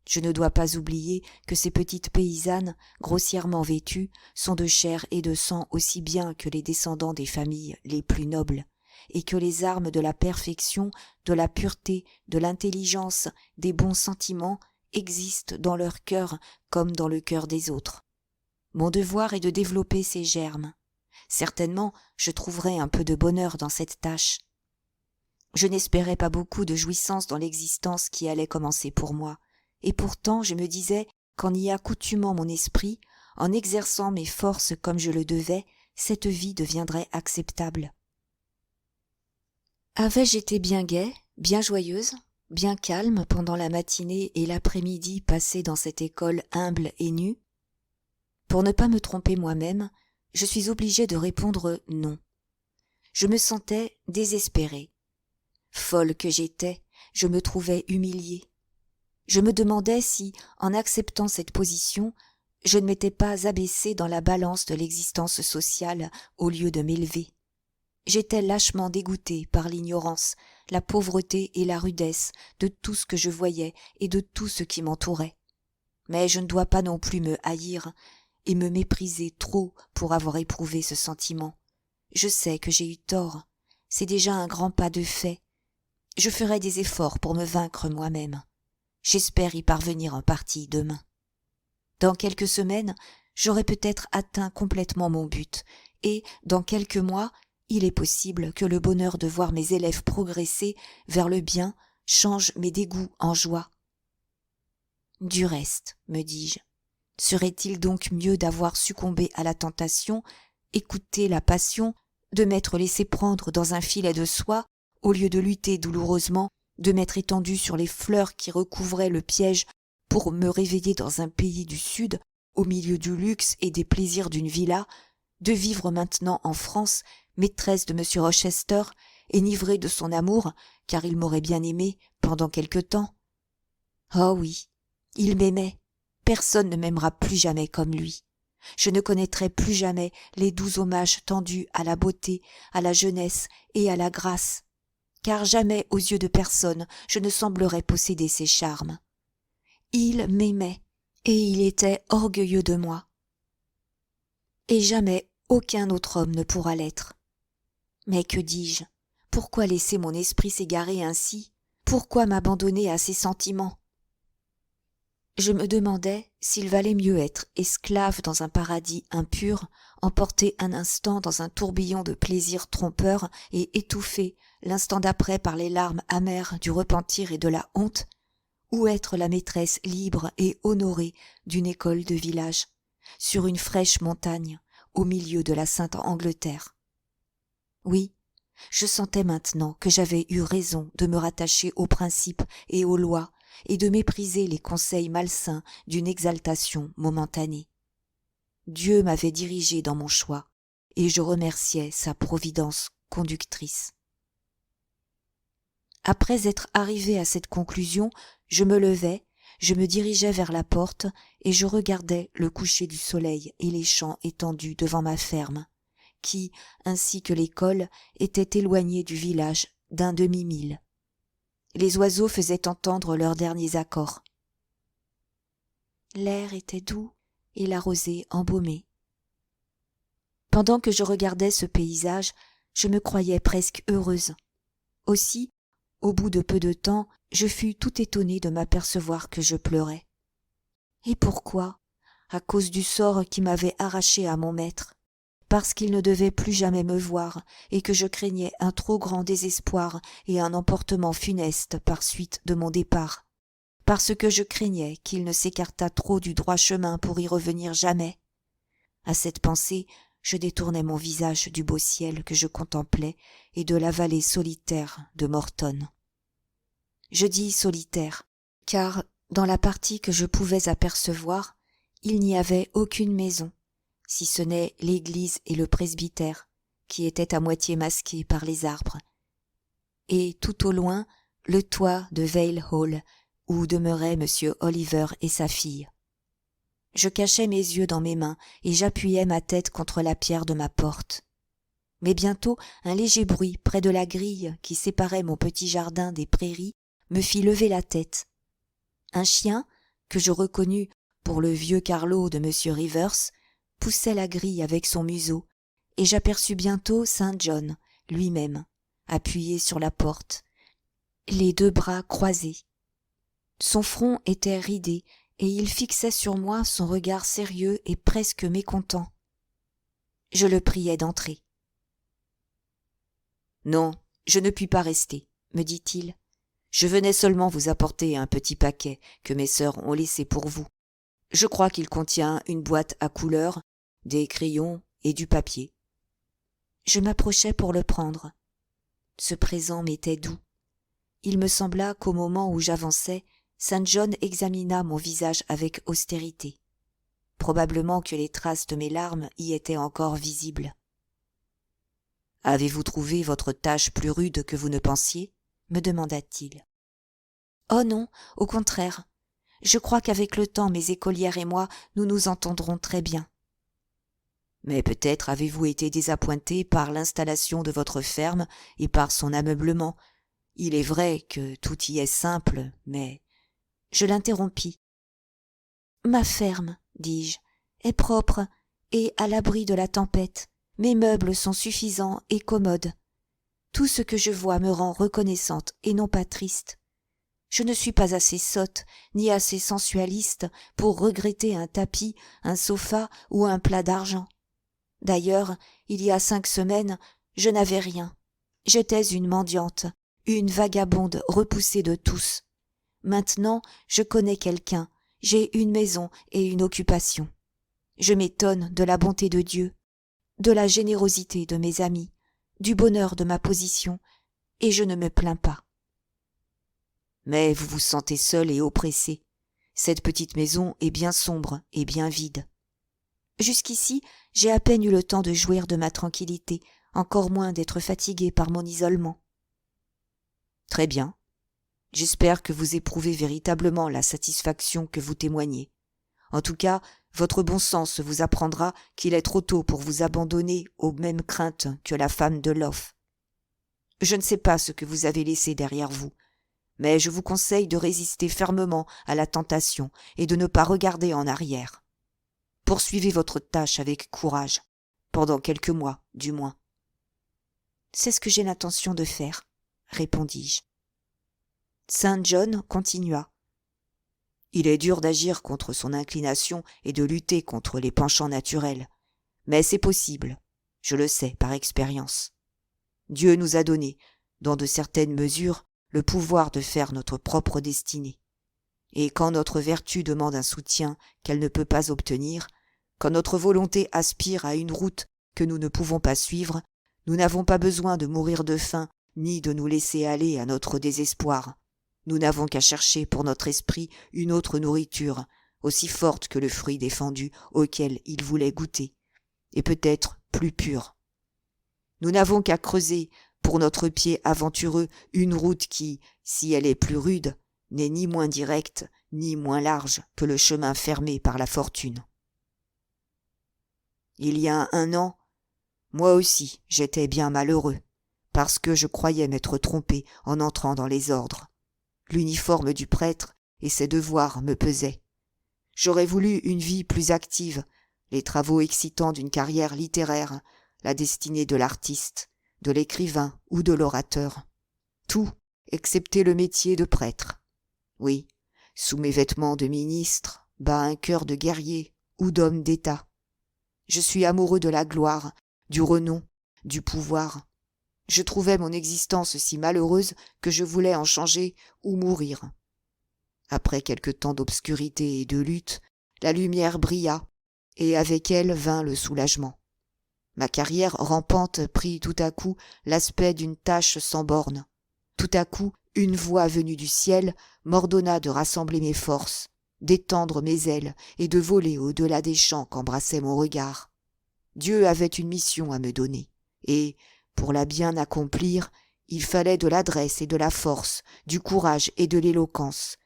Je ne dois pas oublier que ces petites paysannes, grossièrement vêtues, sont de chair et de sang aussi bien que les descendants des familles les plus nobles, et que les armes de la perfection, de la pureté, de l'intelligence, des bons sentiments existent dans leur cœur comme dans le cœur des autres. Mon devoir est de développer ces germes. Certainement, je trouverai un peu de bonheur dans cette tâche. Je n'espérais pas beaucoup de jouissance dans l'existence qui allait commencer pour moi, et pourtant je me disais qu'en y accoutumant mon esprit, en exerçant mes forces comme je le devais, cette vie deviendrait acceptable. Avais-je été bien gaie, bien joyeuse, bien calme pendant la matinée et l'après-midi passés dans cette école humble et nue? Pour ne pas me tromper moi-même, je suis obligée de répondre non. Je me sentais désespérée. Folle que j'étais, je me trouvais humiliée. Je me demandais si, en acceptant cette position, je ne m'étais pas abaissée dans la balance de l'existence sociale au lieu de m'élever. J'étais lâchement dégoûtée par l'ignorance, la pauvreté et la rudesse de tout ce que je voyais et de tout ce qui m'entourait. Mais je ne dois pas non plus me haïr et me mépriser trop pour avoir éprouvé ce sentiment. Je sais que j'ai eu tort, c'est déjà un grand pas de fait. Je ferai des efforts pour me vaincre moi-même. J'espère y parvenir en partie demain. Dans quelques semaines, j'aurai peut-être atteint complètement mon but, et, dans quelques mois, il est possible que le bonheur de voir mes élèves progresser vers le bien change mes dégoûts en joie. Du reste, me dis-je, serait-il donc mieux d'avoir succombé à la tentation, écouté la passion, de m'être laissé prendre dans un filet de soie, au lieu de lutter douloureusement, de m'être étendu sur les fleurs qui recouvraient le piège pour me réveiller dans un pays du Sud, au milieu du luxe et des plaisirs d'une villa, de vivre maintenant en France, maîtresse de M. Rochester, enivrée de son amour, car il m'aurait bien aimée pendant quelque temps. Oh oui, il m'aimait. Personne ne m'aimera plus jamais comme lui. Je ne connaîtrai plus jamais les doux hommages tendus à la beauté, à la jeunesse et à la grâce, car jamais aux yeux de personne je ne semblerai posséder ses charmes. Il m'aimait, et il était orgueilleux de moi. Et jamais aucun autre homme ne pourra l'être. Mais que dis-je? Pourquoi laisser mon esprit s'égarer ainsi? Pourquoi m'abandonner à ses sentiments? Je me demandais s'il valait mieux être esclave dans un paradis impur, emporté un instant dans un tourbillon de plaisirs trompeurs et étouffé l'instant d'après par les larmes amères du repentir et de la honte, ou être la maîtresse libre et honorée d'une école de village, sur une fraîche montagne, au milieu de la sainte Angleterre. Oui, je sentais maintenant que j'avais eu raison de me rattacher aux principes et aux lois, et de mépriser les conseils malsains d'une exaltation momentanée. Dieu m'avait dirigé dans mon choix, et je remerciais sa providence conductrice. Après être arrivé à cette conclusion, je me levai, je me dirigeai vers la porte, et je regardais le coucher du soleil et les champs étendus devant ma ferme, qui, ainsi que l'école, étaient éloignés du village d'un demi-mille. Les oiseaux faisaient entendre leurs derniers accords. L'air était doux et la rosée embaumée. Pendant que je regardais ce paysage, je me croyais presque heureuse. Aussi, au bout de peu de temps, je fus tout étonnée de m'apercevoir que je pleurais. Et pourquoi? À cause du sort qui m'avait arrachée à mon maître, parce qu'il ne devait plus jamais me voir et que je craignais un trop grand désespoir et un emportement funeste par suite de mon départ, parce que je craignais qu'il ne s'écartât trop du droit chemin pour y revenir jamais. À cette pensée, je détournai mon visage du beau ciel que je contemplais et de la vallée solitaire de Morton. Je dis solitaire, car dans la partie que je pouvais apercevoir, il n'y avait aucune maison, si ce n'est l'église et le presbytère, qui étaient à moitié masqués par les arbres, et tout au loin le toit de Vale Hall, où demeuraient M. Oliver et sa fille. Je cachai mes yeux dans mes mains et j'appuyai ma tête contre la pierre de ma porte. Mais bientôt un léger bruit près de la grille qui séparait mon petit jardin des prairies me fit lever la tête. Un chien, que je reconnus pour le vieux Carlo de M. Rivers, poussait la grille avec son museau, et j'aperçus bientôt Saint John lui-même, appuyé sur la porte, les deux bras croisés. Son front était ridé, et il fixait sur moi son regard sérieux et presque mécontent. Je le priai d'entrer. « Non, je ne puis pas rester, » me dit-il. « Je venais seulement vous apporter un petit paquet que mes sœurs ont laissé pour vous. Je crois qu'il contient une boîte à couleurs, des crayons et du papier. » Je m'approchai pour le prendre. Ce présent m'était doux. Il me sembla qu'au moment où j'avançais, Saint John examina mon visage avec austérité. Probablement que les traces de mes larmes y étaient encore visibles. « Avez-vous trouvé votre tâche plus rude que vous ne pensiez ?» me demanda-t-il. « Oh non, au contraire. Je crois qu'avec le temps, mes écolières et moi, nous nous entendrons très bien. »« Mais peut-être avez-vous été désappointé par l'installation de votre ferme et par son ameublement. Il est vrai que tout y est simple, mais... » Je l'interrompis. « Ma ferme, dis-je, est propre et à l'abri de la tempête. Mes meubles sont suffisants et commodes. Tout ce que je vois me rend reconnaissante et non pas triste. Je ne suis pas assez sotte ni assez sensualiste pour regretter un tapis, un sofa ou un plat d'argent. D'ailleurs, il y a 5 semaines, je n'avais rien. J'étais une mendiante, une vagabonde repoussée de tous. Maintenant, je connais quelqu'un, j'ai une maison et une occupation. Je m'étonne de la bonté de Dieu, de la générosité de mes amis, du bonheur de ma position, et je ne me plains pas. Mais vous vous sentez seul et oppressé. Cette petite maison est bien sombre et bien vide. Jusqu'ici, j'ai à peine eu le temps de jouir de ma tranquillité, encore moins d'être fatigué par mon isolement. Très bien. J'espère que vous éprouvez véritablement la satisfaction que vous témoignez. En tout cas, votre bon sens vous apprendra qu'il est trop tôt pour vous abandonner aux mêmes craintes que la femme de Loph. Je ne sais pas ce que vous avez laissé derrière vous, mais je vous conseille de résister fermement à la tentation et de ne pas regarder en arrière. Poursuivez votre tâche avec courage, pendant quelques mois, du moins. C'est ce que j'ai l'intention de faire, répondis-je. Saint John continua. Il est dur d'agir contre son inclination et de lutter contre les penchants naturels, mais c'est possible, je le sais par expérience. Dieu nous a donné, dans de certaines mesures, le pouvoir de faire notre propre destinée. Et quand notre vertu demande un soutien qu'elle ne peut pas obtenir, quand notre volonté aspire à une route que nous ne pouvons pas suivre, nous n'avons pas besoin de mourir de faim ni de nous laisser aller à notre désespoir. Nous n'avons qu'à chercher pour notre esprit une autre nourriture, aussi forte que le fruit défendu auquel il voulait goûter, et peut-être plus pure. Nous n'avons qu'à creuser pour notre pied aventureux une route qui, si elle est plus rude, n'est ni moins directe ni moins large que le chemin fermé par la fortune. Il y a 1 an, moi aussi j'étais bien malheureux, parce que je croyais m'être trompé en entrant dans les ordres. L'uniforme du prêtre et ses devoirs me pesaient. J'aurais voulu une vie plus active, les travaux excitants d'une carrière littéraire, la destinée de l'artiste, de l'écrivain ou de l'orateur. Tout, excepté le métier de prêtre. Oui, sous mes vêtements de ministre, bat un cœur de guerrier ou d'homme d'État. Je suis amoureux de la gloire, du renom, du pouvoir. Je trouvais mon existence si malheureuse que je voulais en changer ou mourir. Après quelque temps d'obscurité et de lutte, la lumière brilla, et avec elle vint le soulagement. Ma carrière rampante prit tout à coup l'aspect d'une tâche sans bornes. Tout à coup, une voix venue du ciel m'ordonna de rassembler mes forces, d'étendre mes ailes et de voler au-delà des champs qu'embrassait mon regard. Dieu avait une mission à me donner, et, pour la bien accomplir, il fallait de l'adresse et de la force, du courage et de l'éloquence,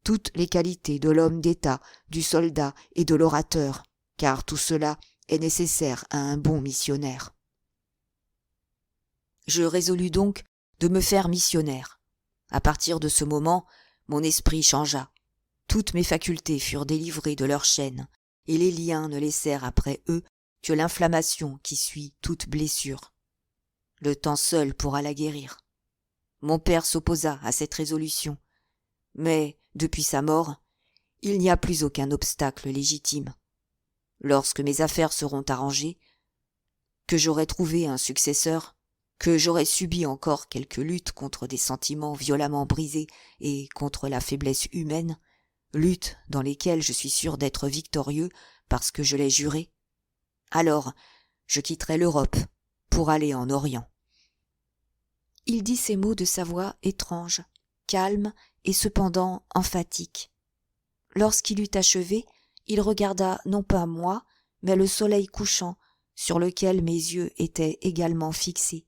toutes les qualités de l'homme d'État, du soldat et de l'orateur, car tout cela est nécessaire à un bon missionnaire. Je résolus donc de me faire missionnaire. À partir de ce moment, mon esprit changea. Toutes mes facultés furent délivrées de leurs chaînes, et les liens ne laissèrent après eux que l'inflammation qui suit toute blessure. Le temps seul pourra la guérir. Mon père s'opposa à cette résolution, mais, depuis sa mort, il n'y a plus aucun obstacle légitime. Lorsque mes affaires seront arrangées, que j'aurai trouvé un successeur, que j'aurai subi encore quelques luttes contre des sentiments violemment brisés et contre la faiblesse humaine, luttes dans lesquelles je suis sûr d'être victorieux parce que je l'ai juré, alors je quitterai l'Europe pour aller en Orient. Il dit ces mots de sa voix étrange, calme et cependant emphatique. Lorsqu'il eut achevé, il regarda non pas moi, mais le soleil couchant, sur lequel mes yeux étaient également fixés.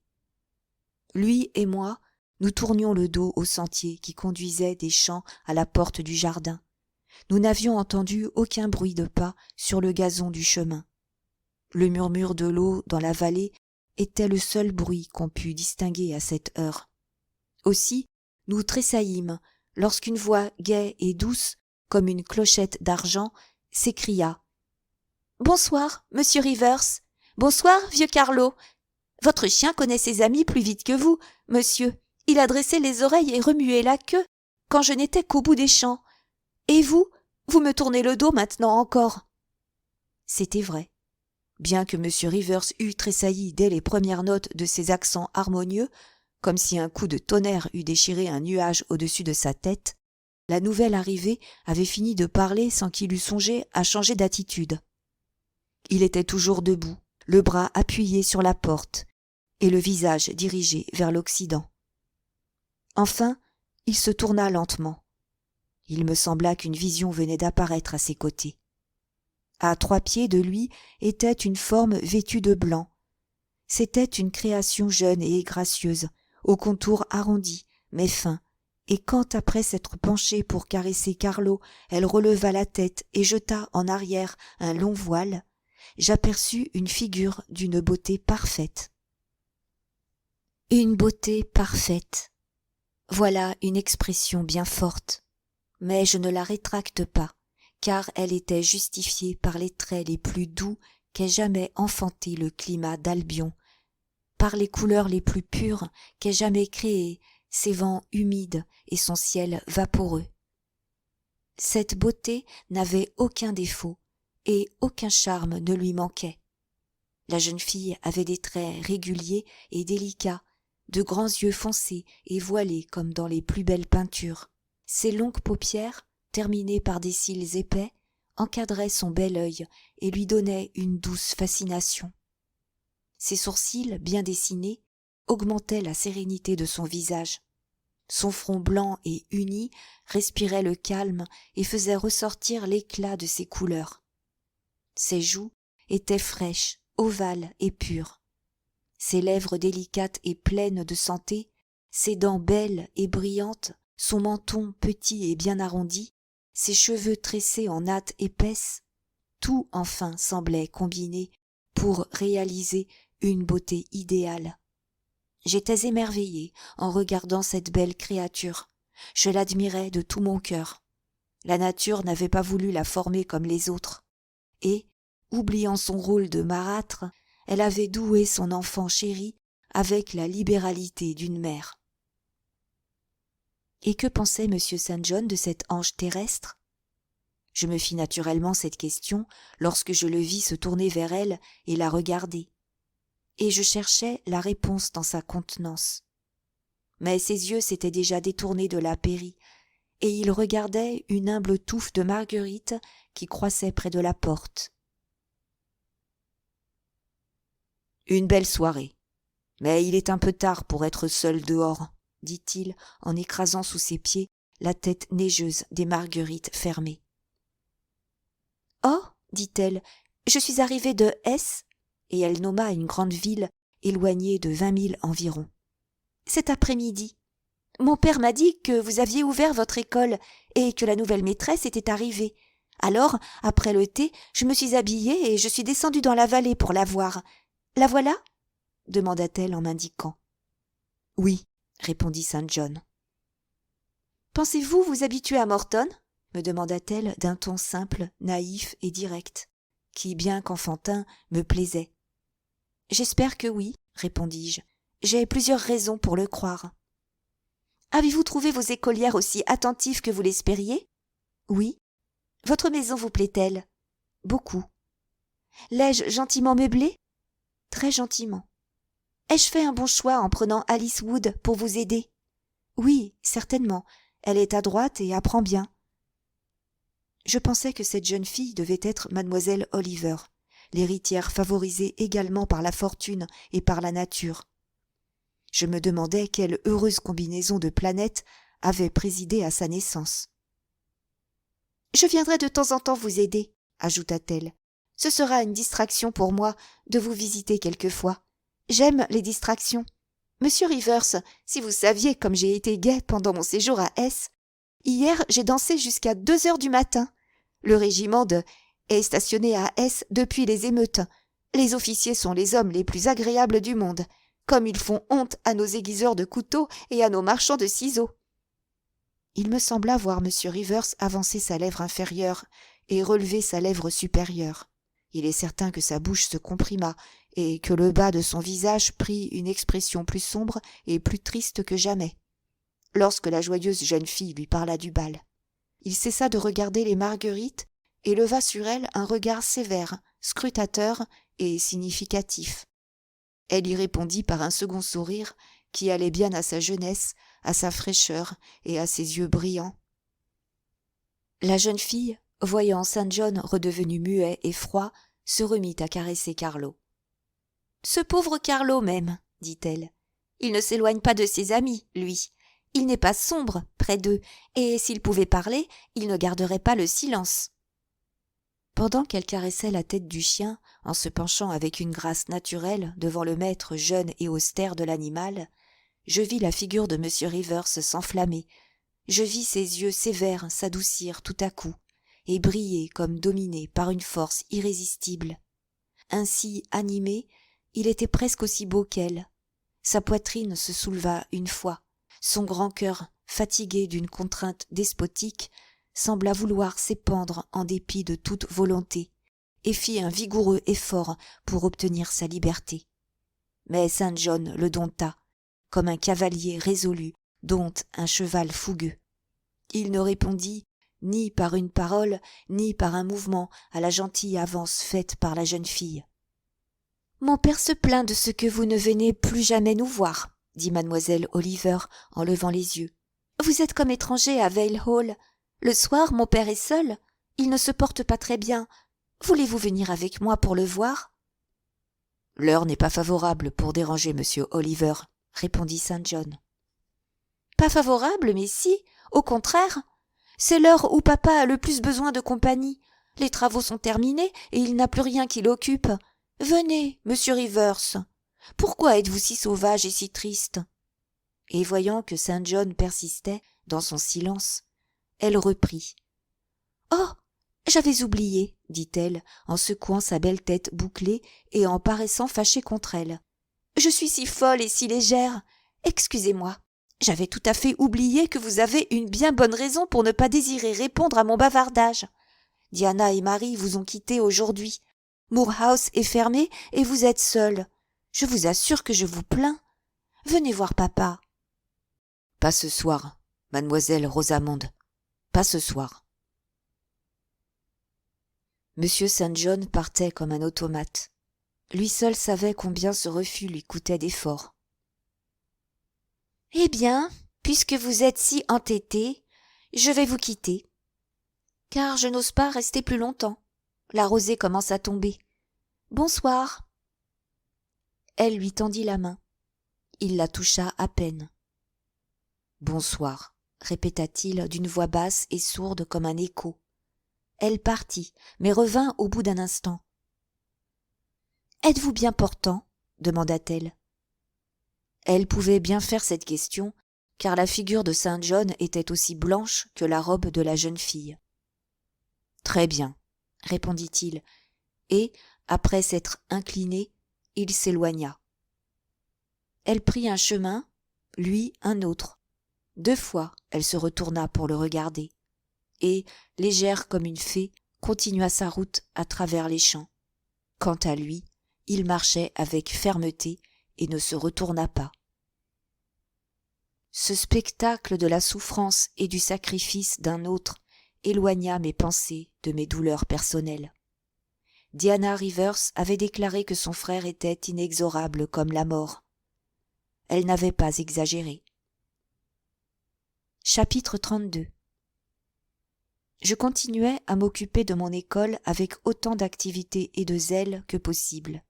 Lui et moi, nous tournions le dos au sentier qui conduisait des champs à la porte du jardin. Nous n'avions entendu aucun bruit de pas sur le gazon du chemin. Le murmure de l'eau dans la vallée était le seul bruit qu'on pût distinguer à cette heure. Aussi, nous tressaillîmes lorsqu'une voix gaie et douce, comme une clochette d'argent, s'écria. « Bonsoir, monsieur Rivers. Bonsoir, vieux Carlo. Votre chien connaît ses amis plus vite que vous, monsieur. Il a dressé les oreilles et remué la queue quand je n'étais qu'au bout des champs. Et vous me tournez le dos maintenant encore. » C'était vrai. Bien que M. Rivers eût tressailli dès les premières notes de ses accents harmonieux, comme si un coup de tonnerre eût déchiré un nuage au-dessus de sa tête, la nouvelle arrivée avait fini de parler sans qu'il eût songé à changer d'attitude. Il était toujours debout, le bras appuyé sur la porte et le visage dirigé vers l'Occident. Enfin, il se tourna lentement. Il me sembla qu'une vision venait d'apparaître à ses côtés. À 3 pieds de lui était une forme vêtue de blanc. C'était une création jeune et gracieuse, aux contours arrondis, mais fins, et quand après s'être penchée pour caresser Carlo, elle releva la tête et jeta en arrière un long voile, j'aperçus une figure d'une beauté parfaite. Une beauté parfaite. Voilà une expression bien forte, mais je ne la rétracte pas, car elle était justifiée par les traits les plus doux qu'ait jamais enfanté le climat d'Albion, par les couleurs les plus pures qu'ait jamais créées ses vents humides et son ciel vaporeux. Cette beauté n'avait aucun défaut, et aucun charme ne lui manquait. La jeune fille avait des traits réguliers et délicats, de grands yeux foncés et voilés comme dans les plus belles peintures. Ses longues paupières, terminées par des cils épais, encadraient son bel œil et lui donnaient une douce fascination. Ses sourcils, bien dessinés, augmentaient la sérénité de son visage. Son front blanc et uni respirait le calme et faisait ressortir l'éclat de ses couleurs. Ses joues étaient fraîches, ovales et pures. Ses lèvres délicates et pleines de santé, ses dents belles et brillantes, son menton petit et bien arrondi, ses cheveux tressés en nattes épaisses, tout enfin semblait combiner pour réaliser une beauté idéale. J'étais émerveillée en regardant cette belle créature. Je l'admirais de tout mon cœur. La nature n'avait pas voulu la former comme les autres. Et, oubliant son rôle de marâtre, elle avait doué son enfant chéri avec la libéralité d'une mère. Et que pensait M. St. John de cet ange terrestre? Je me fis naturellement cette question lorsque je le vis se tourner vers elle et la regarder. Et je cherchais la réponse dans sa contenance. Mais ses yeux s'étaient déjà détournés de la pairie, et il regardait une humble touffe de marguerites qui croissait près de la porte. Une belle soirée, mais il est un peu tard pour être seul dehors, dit-il en écrasant sous ses pieds la tête neigeuse des marguerites fermées. Oh, dit-elle, je suis arrivée de S, et elle nomma une grande ville éloignée de 20 milles environ. Cet après-midi. Mon père m'a dit que vous aviez ouvert votre école et que la nouvelle maîtresse était arrivée. Alors, après le thé, je me suis habillée et je suis descendue dans la vallée pour la voir. La voilà? Demanda-t-elle en m'indiquant. Oui, répondit St. John. Pensez-vous vous habituer à Morton? Me demanda-t-elle d'un ton simple, naïf et direct, qui, bien qu'enfantin, me plaisait. J'espère que oui, répondis-je. J'ai plusieurs raisons pour le croire. Avez-vous trouvé vos écolières aussi attentives que vous l'espériez? Oui. Votre maison vous plaît-elle? Beaucoup. L'ai-je gentiment meublée? Très gentiment. Ai-je fait un bon choix en prenant Alice Wood pour vous aider? Oui, certainement. Elle est adroite et apprend bien. Je pensais que cette jeune fille devait être mademoiselle Oliver, l'héritière favorisée également par la fortune et par la nature. Je me demandais quelle heureuse combinaison de planètes avait présidé à sa naissance. « Je viendrai de temps en temps vous aider, » ajouta-t-elle. « Ce sera une distraction pour moi de vous visiter quelquefois. J'aime les distractions. Monsieur Rivers, si vous saviez comme j'ai été gai pendant mon séjour à S. Hier, j'ai dansé jusqu'à 2 heures du matin. Le régiment de est stationné à S depuis les émeutes. Les officiers sont les hommes les plus agréables du monde, comme ils font honte à nos aiguiseurs de couteaux et à nos marchands de ciseaux. » Il me sembla voir M. Rivers avancer sa lèvre inférieure et relever sa lèvre supérieure. Il est certain que sa bouche se comprima et que le bas de son visage prit une expression plus sombre et plus triste que jamais. Lorsque la joyeuse jeune fille lui parla du bal, il cessa de regarder les marguerites et leva sur elle un regard sévère, scrutateur et significatif. Elle y répondit par un second sourire qui allait bien à sa jeunesse, à sa fraîcheur et à ses yeux brillants. La jeune fille, voyant St. John redevenu muet et froid, se remit à caresser Carlo. « Ce pauvre Carlo même, dit-elle. Il ne s'éloigne pas de ses amis, lui. Il n'est pas sombre près d'eux, et s'il pouvait parler, il ne garderait pas le silence. » Pendant qu'elle caressait la tête du chien, en se penchant avec une grâce naturelle devant le maître jeune et austère de l'animal, je vis la figure de M. Rivers s'enflammer, je vis ses yeux sévères s'adoucir tout à coup, et briller comme dominé par une force irrésistible. Ainsi animé, il était presque aussi beau qu'elle. Sa poitrine se souleva une fois, son grand cœur, fatigué d'une contrainte despotique, sembla vouloir s'épandre en dépit de toute volonté, et fit un vigoureux effort pour obtenir sa liberté. Mais Saint John le dompta, comme un cavalier résolu dompte un cheval fougueux. Il ne répondit ni par une parole, ni par un mouvement à la gentille avance faite par la jeune fille. « Mon père se plaint de ce que vous ne venez plus jamais nous voir, » dit mademoiselle Oliver en levant les yeux. « Vous êtes comme étranger à Vale Hall. Le soir, mon père est seul. Il ne se porte pas très bien. Voulez-vous venir avec moi pour le voir ?»« L'heure n'est pas favorable pour déranger monsieur Oliver, » répondit Saint John. « Pas favorable, mais si, au contraire. C'est l'heure où papa a le plus besoin de compagnie. Les travaux sont terminés et il n'a plus rien qui l'occupe. Venez, monsieur Rivers. Pourquoi êtes-vous si sauvage et si triste ?» Et voyant que Saint John persistait dans son silence, elle reprit. « Oh, j'avais oublié, dit-elle, en secouant sa belle tête bouclée et en paraissant fâchée contre elle. Je suis si folle et si légère. Excusez-moi. J'avais tout à fait oublié que vous avez une bien bonne raison pour ne pas désirer répondre à mon bavardage. Diana et Marie vous ont quitté aujourd'hui. Moor House est fermé et vous êtes seule. Je vous assure que je vous plains. Venez voir papa. »« Pas ce soir, mademoiselle Rosamonde. Pas ce soir. » Monsieur Saint John partait comme un automate. Lui seul savait combien ce refus lui coûtait d'efforts. « Eh bien, puisque vous êtes si entêté, je vais vous quitter. Car je n'ose pas rester plus longtemps. La rosée commence à tomber. Bonsoir. » Elle lui tendit la main. Il la toucha à peine. « Bonsoir, » répéta-t-il d'une voix basse et sourde comme un écho. Elle partit, mais revint au bout d'un instant. « Êtes-vous bien portant ?» demanda-t-elle. Elle pouvait bien faire cette question, car la figure de Saint John était aussi blanche que la robe de la jeune fille. « Très bien, » répondit-il, et, après s'être incliné, il s'éloigna. Elle prit un chemin, lui un autre. 2 fois, elle se retourna pour le regarder, et, légère comme une fée, continua sa route à travers les champs. Quant à lui, il marchait avec fermeté et ne se retourna pas. Ce spectacle de la souffrance et du sacrifice d'un autre éloigna mes pensées de mes douleurs personnelles. Diana Rivers avait déclaré que son frère était inexorable comme la mort. Elle n'avait pas exagéré. Chapitre 32. Je continuais à m'occuper de mon école avec autant d'activité et de zèle que possible.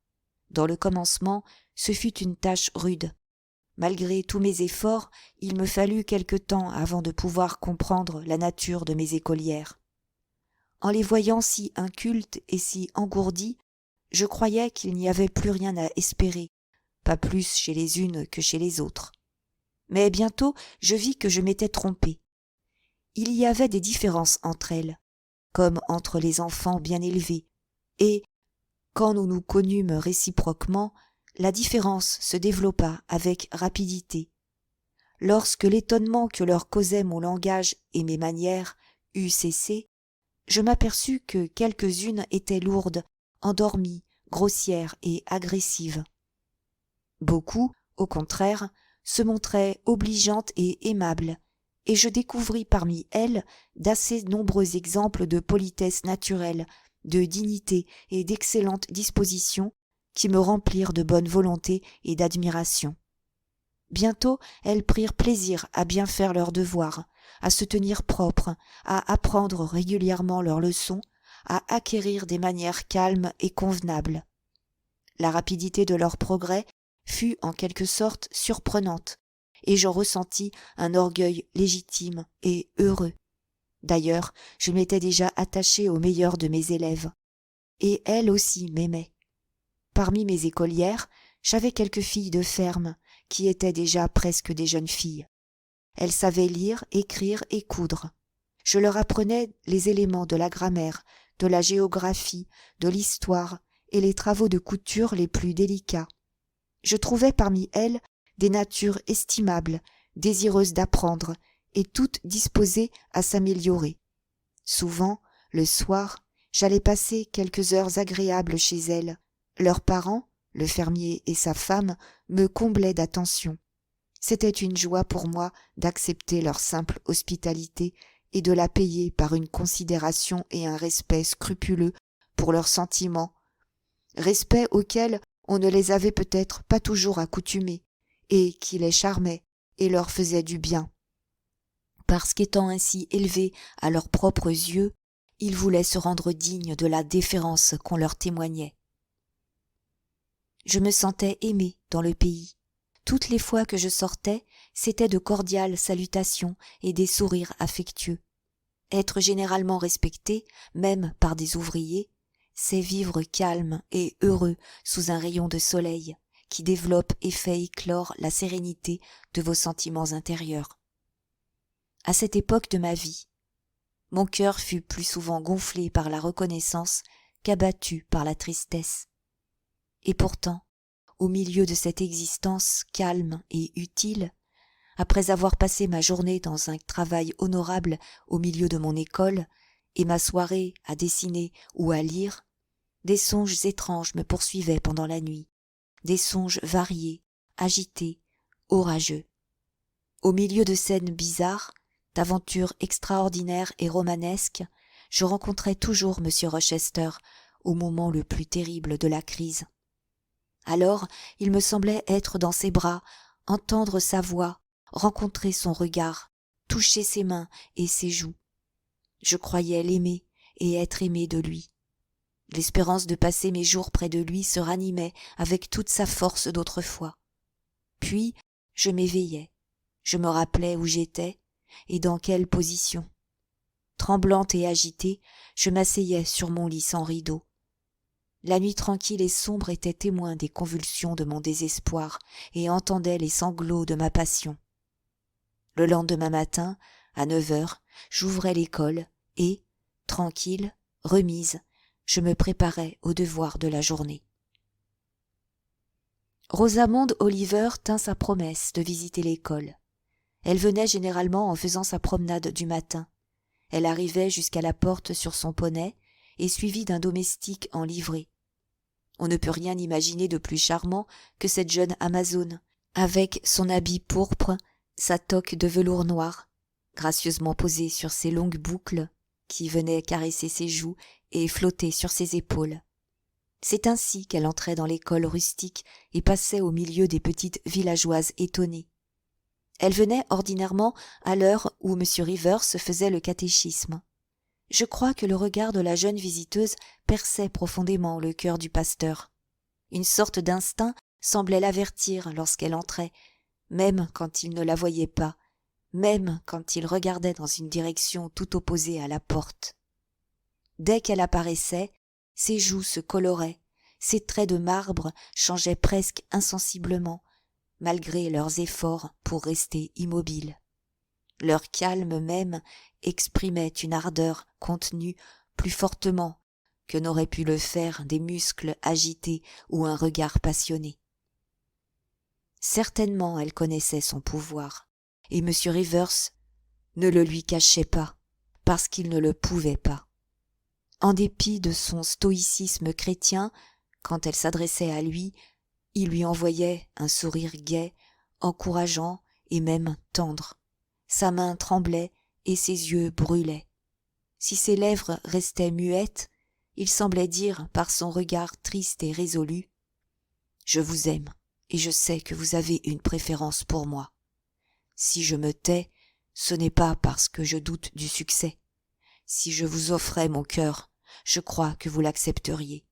Dans le commencement, ce fut une tâche rude. Malgré tous mes efforts, il me fallut quelque temps avant de pouvoir comprendre la nature de mes écolières. En les voyant si incultes et si engourdies, je croyais qu'il n'y avait plus rien à espérer, pas plus chez les unes que chez les autres. Mais bientôt, je vis que je m'étais trompée. Il y avait des différences entre elles, comme entre les enfants bien élevés, et, quand nous nous connûmes réciproquement, la différence se développa avec rapidité. Lorsque l'étonnement que leur causait mon langage et mes manières eut cessé, je m'aperçus que quelques-unes étaient lourdes, endormies, grossières et agressives. Beaucoup, au contraire, se montraient obligeantes et aimables, et je découvris parmi elles d'assez nombreux exemples de politesse naturelle, de dignité et d'excellente disposition qui me remplirent de bonne volonté et d'admiration. Bientôt, elles prirent plaisir à bien faire leurs devoirs, à se tenir propres, à apprendre régulièrement leurs leçons, à acquérir des manières calmes et convenables. La rapidité de leur progrès fut en quelque sorte surprenante, et j'en ressentis un orgueil légitime et heureux. D'ailleurs, je m'étais déjà attachée au meilleur de mes élèves. et elle aussi m'aimait. Parmi mes écolières, j'avais quelques filles de ferme, qui étaient déjà presque des jeunes filles. Elles savaient lire, écrire et coudre. Je leur apprenais les éléments de la grammaire, de la géographie, de l'histoire et les travaux de couture les plus délicats. Je trouvais parmi elles des natures estimables, désireuses d'apprendre et toutes disposées à s'améliorer. Souvent, le soir, j'allais passer quelques heures agréables chez elles. Leurs parents, le fermier et sa femme, me comblaient d'attention. C'était une joie pour moi d'accepter leur simple hospitalité et de la payer par une considération et un respect scrupuleux pour leurs sentiments, respect auquel on ne les avait peut-être pas toujours accoutumés, et qui les charmait et leur faisait du bien. Parce qu'étant ainsi élevés à leurs propres yeux, ils voulaient se rendre dignes de la déférence qu'on leur témoignait. Je me sentais aimée dans le pays. Toutes les fois que je sortais, c'étaient de cordiales salutations et des sourires affectueux. Être généralement respecté, même par des ouvriers, c'est vivre calme et heureux sous un rayon de soleil qui développe et fait éclore la sérénité de vos sentiments intérieurs. À cette époque de ma vie, mon cœur fut plus souvent gonflé par la reconnaissance qu'abattu par la tristesse. Et pourtant, au milieu de cette existence calme et utile, après avoir passé ma journée dans un travail honorable au milieu de mon école, et ma soirée à dessiner ou à lire, des songes étranges me poursuivaient pendant la nuit, des songes variés, agités, orageux. Au milieu de scènes bizarres, d'aventures extraordinaires et romanesques, je rencontrais toujours M. Rochester au moment le plus terrible de la crise. Alors, il me semblait être dans ses bras, entendre sa voix, rencontrer son regard, toucher ses mains et ses joues. Je croyais l'aimer et être aimée de lui. L'espérance de passer mes jours près de lui se ranimait avec toute sa force d'autrefois. Puis, je m'éveillais, je me rappelais où j'étais et dans quelle position. Tremblante et agitée, je m'asseyais sur mon lit sans rideau. La nuit tranquille et sombre était témoin des convulsions de mon désespoir et entendait les sanglots de ma passion. Le lendemain matin, à 9 heures, j'ouvrais l'école et, tranquille, remise, je me préparais aux devoirs de la journée. Rosamonde Oliver tint sa promesse de visiter l'école. Elle venait généralement en faisant sa promenade du matin. Elle arrivait jusqu'à la porte sur son poney et suivie d'un domestique en livrée. On ne peut rien imaginer de plus charmant que cette jeune Amazone, avec son habit pourpre, sa toque de velours noir, gracieusement posée sur ses longues boucles, qui venaient caresser ses joues et flotter sur ses épaules. C'est ainsi qu'elle entrait dans l'école rustique et passait au milieu des petites villageoises étonnées. Elle venait ordinairement à l'heure où M. Rivers faisait le catéchisme. Je crois que le regard de la jeune visiteuse perçait profondément le cœur du pasteur. Une sorte d'instinct semblait l'avertir lorsqu'elle entrait, même quand il ne la voyait pas, même quand il regardait dans une direction tout opposée à la porte. Dès qu'elle apparaissait, ses joues se coloraient, ses traits de marbre changeaient presque insensiblement, malgré leurs efforts pour rester immobiles. Leur calme même exprimait une ardeur contenue plus fortement que n'auraient pu le faire des muscles agités ou un regard passionné. Certainement elle connaissait son pouvoir, et M. Rivers ne le lui cachait pas, parce qu'il ne le pouvait pas. En dépit de son stoïcisme chrétien, quand elle s'adressait à lui, il lui envoyait un sourire gai, encourageant et même tendre. Sa main tremblait et ses yeux brûlaient. Si ses lèvres restaient muettes, il semblait dire par son regard triste et résolu « Je vous aime et je sais que vous avez une préférence pour moi. Si je me tais, ce n'est pas parce que je doute du succès. Si je vous offrais mon cœur, je crois que vous l'accepteriez.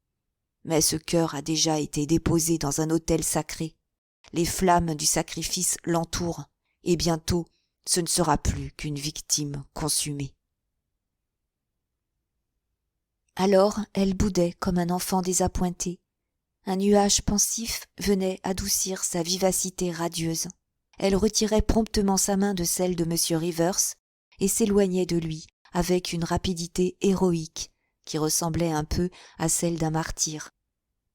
Mais ce cœur a déjà été déposé dans un autel sacré. Les flammes du sacrifice l'entourent, et bientôt ce ne sera plus qu'une victime consumée. » Alors elle boudait comme un enfant désappointé. Un nuage pensif venait adoucir sa vivacité radieuse. Elle retirait promptement sa main de celle de M. Rivers et s'éloignait de lui avec une rapidité héroïque qui ressemblait un peu à celle d'un martyr.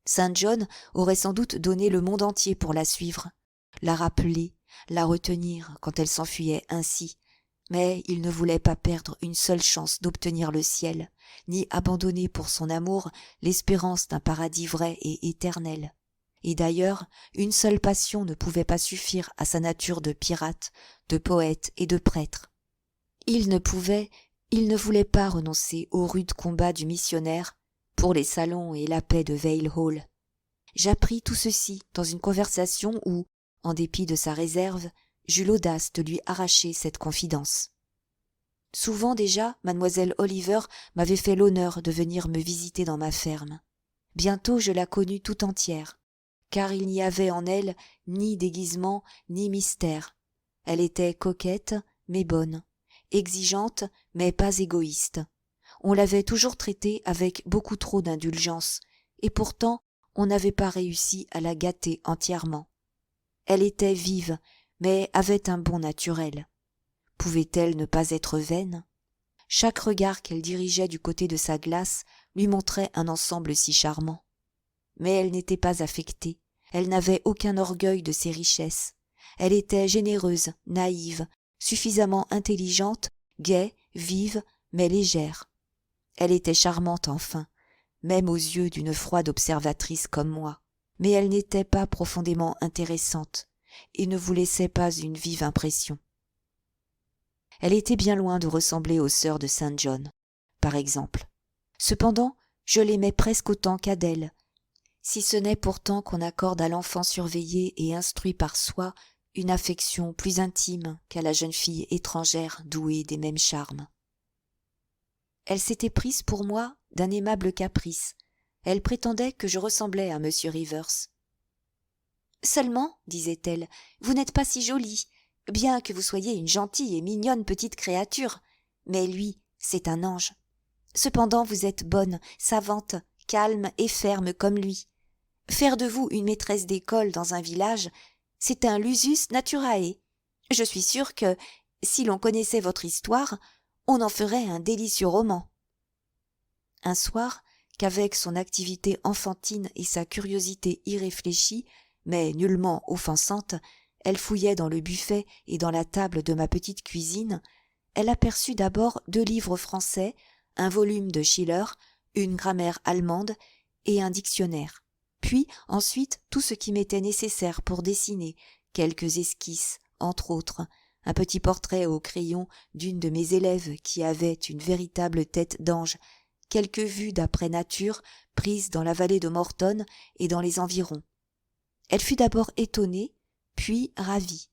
Saint John aurait sans doute donné le monde entier pour la suivre, la rappeler, la retenir quand elle s'enfuyait ainsi, mais il ne voulait pas perdre une seule chance d'obtenir le ciel, ni abandonner pour son amour l'espérance d'un paradis vrai et éternel. Et d'ailleurs, une seule passion ne pouvait pas suffire à sa nature de pirate, de poète et de prêtre. Il ne voulait pas renoncer aux rudes combats du missionnaire pour les salons et la paix de Vale Hall. J'appris tout ceci dans une conversation où, en dépit de sa réserve, j'eus l'audace de lui arracher cette confidence. Souvent déjà, mademoiselle Oliver m'avait fait l'honneur de venir me visiter dans ma ferme. Bientôt je la connus tout entière, car il n'y avait en elle ni déguisement ni mystère. Elle était coquette, mais bonne, exigeante, mais pas égoïste. On l'avait toujours traitée avec beaucoup trop d'indulgence, et pourtant on n'avait pas réussi à la gâter entièrement. Elle était vive, mais avait un bon naturel. Pouvait-elle ne pas être vaine? Chaque regard qu'elle dirigeait du côté de sa glace lui montrait un ensemble si charmant. Mais elle n'était pas affectée, elle n'avait aucun orgueil de ses richesses. Elle était généreuse, naïve, suffisamment intelligente, gaie, vive, mais légère. Elle était charmante enfin, même aux yeux d'une froide observatrice comme moi, mais elle n'était pas profondément intéressante et ne vous laissait pas une vive impression. Elle était bien loin de ressembler aux sœurs de Saint John, par exemple. Cependant, je l'aimais presque autant qu'Adèle, si ce n'est pourtant qu'on accorde à l'enfant surveillé et instruit par soi une affection plus intime qu'à la jeune fille étrangère douée des mêmes charmes. Elle s'était prise pour moi d'un aimable caprice. Elle prétendait que je ressemblais à M. Rivers. « Seulement, disait-elle, vous n'êtes pas si jolie, bien que vous soyez une gentille et mignonne petite créature, mais lui, c'est un ange. Cependant, vous êtes bonne, savante, calme et ferme comme lui. Faire de vous une maîtresse d'école dans un village, c'est un lusus naturae. Je suis sûre que, si l'on connaissait votre histoire, on en ferait un délicieux roman. » Un soir, qu'avec son activité enfantine et sa curiosité irréfléchie, mais nullement offensante, elle fouillait dans le buffet et dans la table de ma petite cuisine, elle aperçut d'abord 2 livres français, un volume de Schiller, une grammaire allemande et un dictionnaire. Puis, ensuite, tout ce qui m'était nécessaire pour dessiner, quelques esquisses, entre autres, un petit portrait au crayon d'une de mes élèves qui avait une véritable tête d'ange, quelques vues d'après nature prises dans la vallée de Morton et dans les environs. Elle fut d'abord étonnée, puis ravie.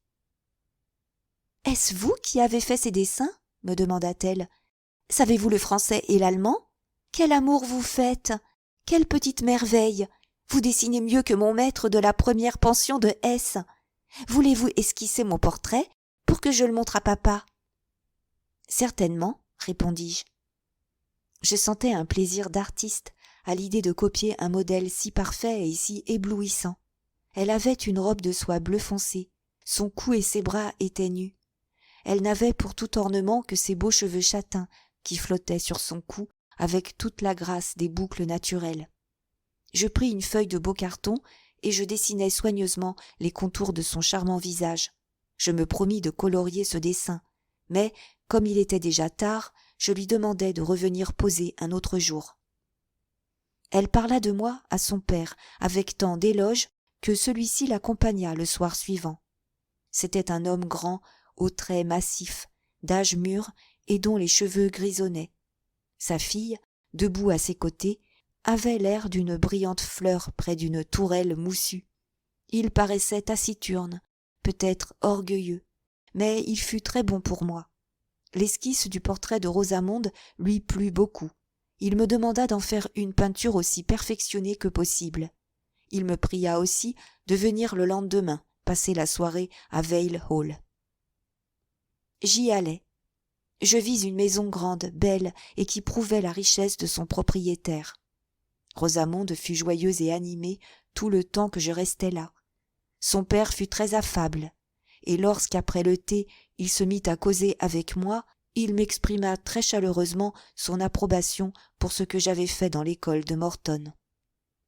« Est-ce vous qui avez fait ces dessins ?» me demanda-t-elle. « Savez-vous le français et l'allemand ? Quel amour vous faites ! Quelle petite merveille ! Vous dessinez mieux que mon maître de la première pension de S. Voulez-vous esquisser mon portrait pour que je le montre à papa ?»« Certainement, » répondis-je. Je sentais un plaisir d'artiste à l'idée de copier un modèle si parfait et si éblouissant. Elle avait une robe de soie bleu foncé, son cou et ses bras étaient nus. Elle n'avait pour tout ornement que ses beaux cheveux châtains qui flottaient sur son cou avec toute la grâce des boucles naturelles. Je pris une feuille de beau carton et je dessinai soigneusement les contours de son charmant visage. Je me promis de colorier ce dessin, mais, comme il était déjà tard, je lui demandai de revenir poser un autre jour. Elle parla de moi à son père avec tant d'éloges que celui-ci l'accompagna le soir suivant. C'était un homme grand, aux traits massifs, d'âge mûr et dont les cheveux grisonnaient. Sa fille, debout à ses côtés, avait l'air d'une brillante fleur près d'une tourelle moussue. Il paraissait taciturne, peut-être orgueilleux, mais il fut très bon pour moi. L'esquisse du portrait de Rosamonde lui plut beaucoup. Il me demanda d'en faire une peinture aussi perfectionnée que possible. Il me pria aussi de venir le lendemain passer la soirée à Vale Hall. J'y allai. Je vis une maison grande, belle, et qui prouvait la richesse de son propriétaire. Rosamonde fut joyeuse et animée tout le temps que je restais là. Son père fut très affable, et lorsqu'après le thé il se mit à causer avec moi, il m'exprima très chaleureusement son approbation pour ce que j'avais fait dans l'école de Morton.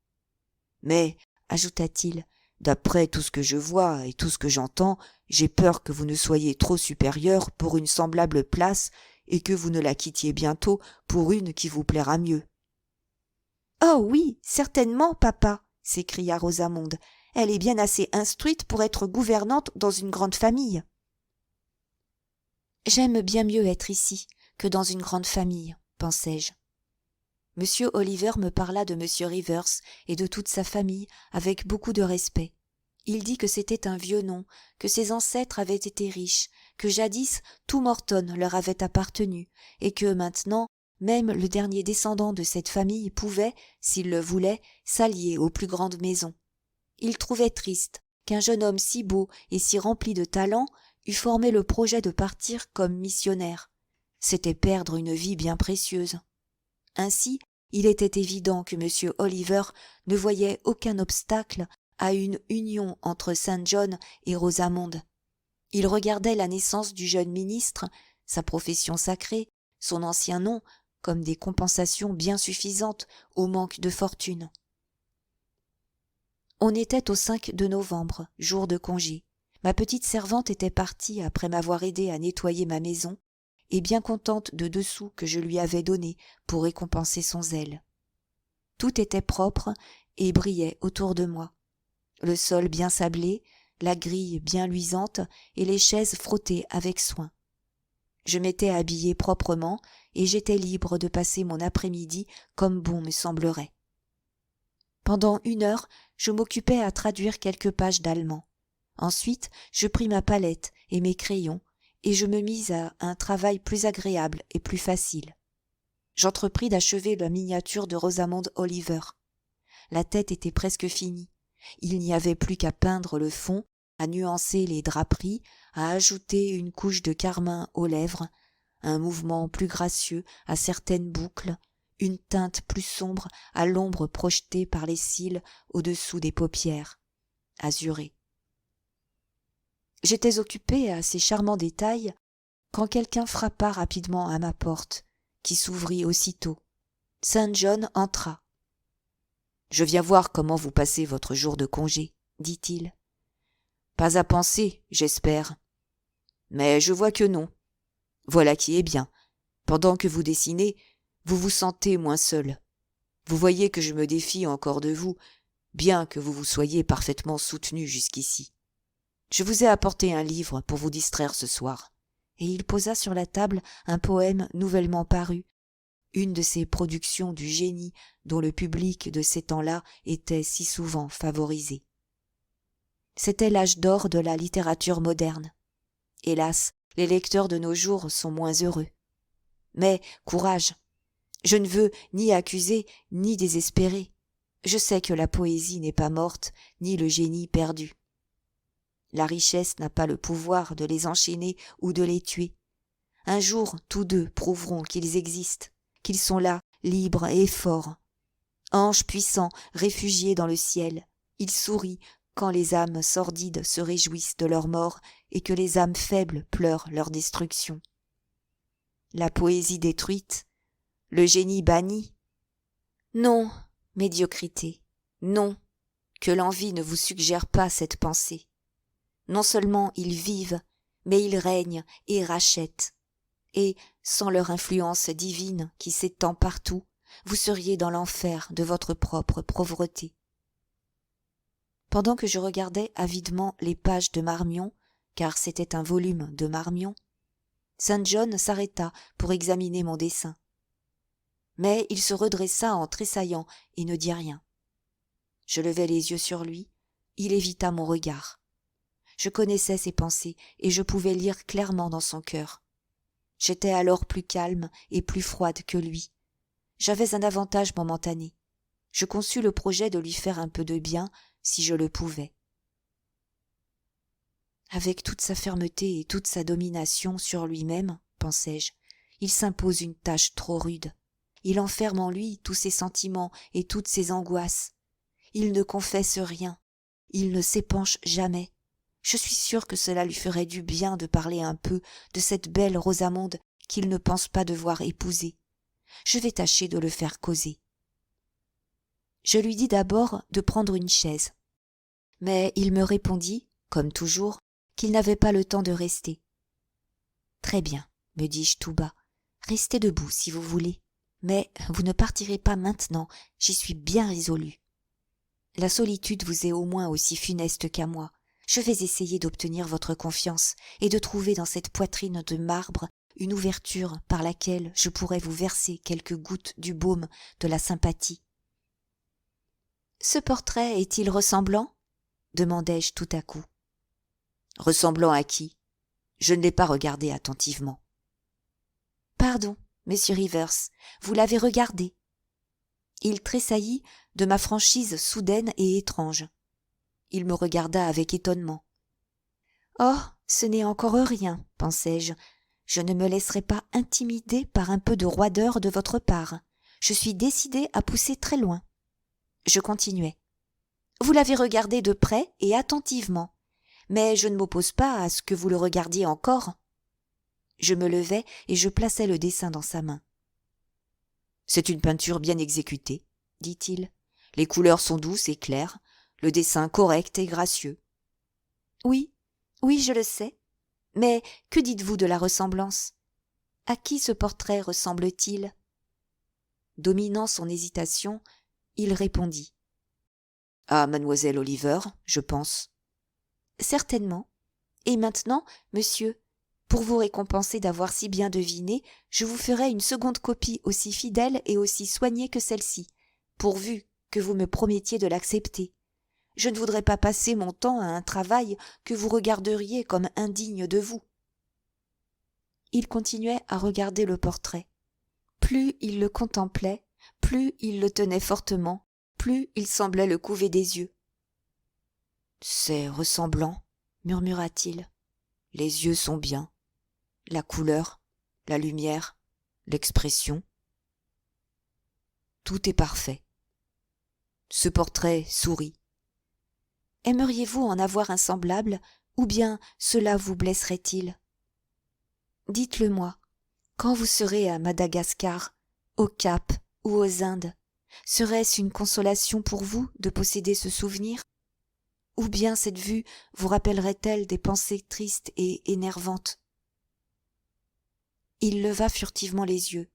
« Mais, ajouta-t-il, d'après tout ce que je vois et tout ce que j'entends, j'ai peur que vous ne soyez trop supérieur pour une semblable place et que vous ne la quittiez bientôt pour une qui vous plaira mieux. »« Oh oui, certainement, papa !» s'écria Rosamonde. « Elle est bien assez instruite pour être gouvernante dans une grande famille. »« J'aime bien mieux être ici que dans une grande famille, pensai-je. Monsieur Oliver me parla de monsieur Rivers et de toute sa famille avec beaucoup de respect. Il dit que c'était un vieux nom, que ses ancêtres avaient été riches, que jadis tout Morton leur avait appartenu, et que maintenant, même le dernier descendant de cette famille pouvait, s'il le voulait, s'allier aux plus grandes maisons. Il trouvait triste qu'un jeune homme si beau et si rempli de talent eût formé le projet de partir comme missionnaire. C'était perdre une vie bien précieuse. Ainsi, il était évident que M. Oliver ne voyait aucun obstacle à une union entre Saint John et Rosamonde. Il regardait la naissance du jeune ministre, sa profession sacrée, son ancien nom, comme des compensations bien suffisantes au manque de fortune. On était au 5 de novembre, jour de congé. Ma petite servante était partie après m'avoir aidé à nettoyer ma maison, et bien contente de 2 sous que je lui avais donnés pour récompenser son zèle. Tout était propre et brillait autour de moi. Le sol bien sablé, la grille bien luisante et les chaises frottées avec soin. Je m'étais habillée proprement et j'étais libre de passer mon après-midi comme bon me semblerait. Pendant 1 heure, je m'occupais à traduire quelques pages d'allemand. Ensuite, je pris ma palette et mes crayons et je me mis à un travail plus agréable et plus facile. J'entrepris d'achever la miniature de Rosamonde Oliver. La tête était presque finie. Il n'y avait plus qu'à peindre le fond, à nuancer les draperies, à ajouter une couche de carmin aux lèvres, un mouvement plus gracieux à certaines boucles, une teinte plus sombre à l'ombre projetée par les cils au-dessous des paupières, azurées. J'étais occupée à ces charmants détails quand quelqu'un frappa rapidement à ma porte, qui s'ouvrit aussitôt. Saint John entra. « Je viens voir comment vous passez votre jour de congé, » dit-il. « Pas à penser, j'espère. Mais je vois que non. Voilà qui est bien. Pendant que vous dessinez, vous vous sentez moins seul. Vous voyez que je me défie encore de vous, bien que vous vous soyez parfaitement soutenu jusqu'ici. Je vous ai apporté un livre pour vous distraire ce soir. » Et il posa sur la table un poème nouvellement paru, une de ces productions du génie dont le public de ces temps-là était si souvent favorisé. C'était l'âge d'or de la littérature moderne. Hélas, les lecteurs de nos jours sont moins heureux. Mais courage, je ne veux ni accuser ni désespérer. Je sais que la poésie n'est pas morte, ni le génie perdu. La richesse n'a pas le pouvoir de les enchaîner ou de les tuer. Un jour, tous deux prouveront qu'ils existent, qu'ils sont là, libres et forts. Anges puissants, réfugiés dans le ciel, ils sourient quand les âmes sordides se réjouissent de leur mort et que les âmes faibles pleurent leur destruction. La poésie détruite, le génie banni. Non, médiocrité, non, que l'envie ne vous suggère pas cette pensée. Non seulement ils vivent, mais ils règnent et rachètent. Et, sans leur influence divine qui s'étend partout, vous seriez dans l'enfer de votre propre pauvreté. Pendant que je regardais avidement les pages de Marmion, car c'était un volume de Marmion, Saint John s'arrêta pour examiner mon dessin. Mais il se redressa en tressaillant et ne dit rien. Je levai les yeux sur lui, il évita mon regard. Je connaissais ses pensées et je pouvais lire clairement dans son cœur. J'étais alors plus calme et plus froide que lui. J'avais un avantage momentané. Je conçus le projet de lui faire un peu de bien si je le pouvais. Avec toute sa fermeté et toute sa domination sur lui-même, pensai-je, il s'impose une tâche trop rude. Il enferme en lui tous ses sentiments et toutes ses angoisses. Il ne confesse rien. Il ne s'épanche jamais. Je suis sûre que cela lui ferait du bien de parler un peu de cette belle Rosamonde qu'il ne pense pas devoir épouser. Je vais tâcher de le faire causer. Je lui dis d'abord de prendre une chaise. Mais il me répondit, comme toujours, qu'il n'avait pas le temps de rester. « Très bien, me dis-je tout bas, restez debout si vous voulez. Mais vous ne partirez pas maintenant, j'y suis bien résolue. La solitude vous est au moins aussi funeste qu'à moi. Je vais essayer d'obtenir votre confiance et de trouver dans cette poitrine de marbre une ouverture par laquelle je pourrais vous verser quelques gouttes du baume de la sympathie. »« Ce portrait est-il ressemblant ?» demandai-je tout à coup. « Ressemblant à qui ? Je ne l'ai pas regardé attentivement. »« Pardon, monsieur Rivers, vous l'avez regardé. » Il tressaillit de ma franchise soudaine et étrange. Il me regarda avec étonnement. « Oh, ce n'est encore rien, pensai-je. Je ne me laisserai pas intimider par un peu de roideur de votre part. Je suis décidée à pousser très loin. » Je continuai. « Vous l'avez regardé de près et attentivement, mais je ne m'oppose pas à ce que vous le regardiez encore. » Je me levai et je plaçai le dessin dans sa main. « C'est une peinture bien exécutée, » dit-il. « Les couleurs sont douces et claires, le dessin correct et gracieux. »« Oui, oui, je le sais. Mais que dites-vous de la ressemblance ? À qui ce portrait ressemble-t-il » Dominant son hésitation, il répondit. « À mademoiselle Oliver, je pense. »« Certainement. Et maintenant, monsieur, pour vous récompenser d'avoir si bien deviné, je vous ferai une seconde copie aussi fidèle et aussi soignée que celle-ci, pourvu que vous me promettiez de l'accepter. Je ne voudrais pas passer mon temps à un travail que vous regarderiez comme indigne de vous. » Il continuait à regarder le portrait. Plus il le contemplait, plus il le tenait fortement, plus il semblait le couver des yeux. « C'est ressemblant, » murmura-t-il. « Les yeux sont bien. La couleur, la lumière, l'expression. Tout est parfait. Ce portrait sourit. Aimeriez-vous en avoir un semblable, ou bien cela vous blesserait-il ? Dites-le-moi, quand vous serez à Madagascar, au Cap ou aux Indes, serait-ce une consolation pour vous de posséder ce souvenir ? Ou bien cette vue vous rappellerait-elle des pensées tristes et énervantes ? Il leva furtivement les yeux,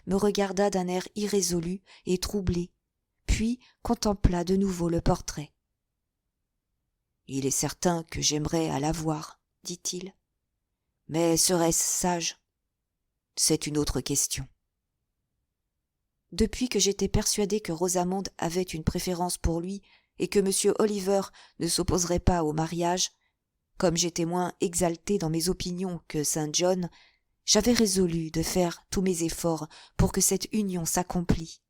me regarda d'un air irrésolu et troublé, puis contempla de nouveau le portrait. « Il est certain que j'aimerais à la voir, dit-il. Mais serait-ce sage ? C'est une autre question. » Depuis que j'étais persuadée que Rosamonde avait une préférence pour lui et que M. Oliver ne s'opposerait pas au mariage, comme j'étais moins exaltée dans mes opinions que Saint John, j'avais résolu de faire tous mes efforts pour que cette union s'accomplît.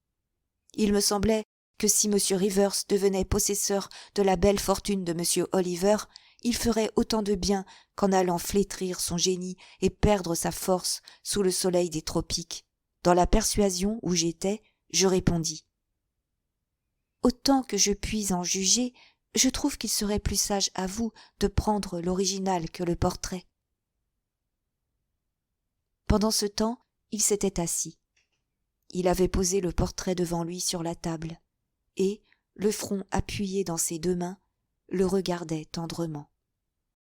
Il me semblait que si M. Rivers devenait possesseur de la belle fortune de M. Oliver, il ferait autant de bien qu'en allant flétrir son génie et perdre sa force sous le soleil des tropiques. Dans la persuasion où j'étais, je répondis. « Autant que je puis en juger, je trouve qu'il serait plus sage à vous de prendre l'original que le portrait. » Pendant ce temps, il s'était assis. Il avait posé le portrait devant lui sur la table, et, le front appuyé dans ses deux mains, le regardait tendrement.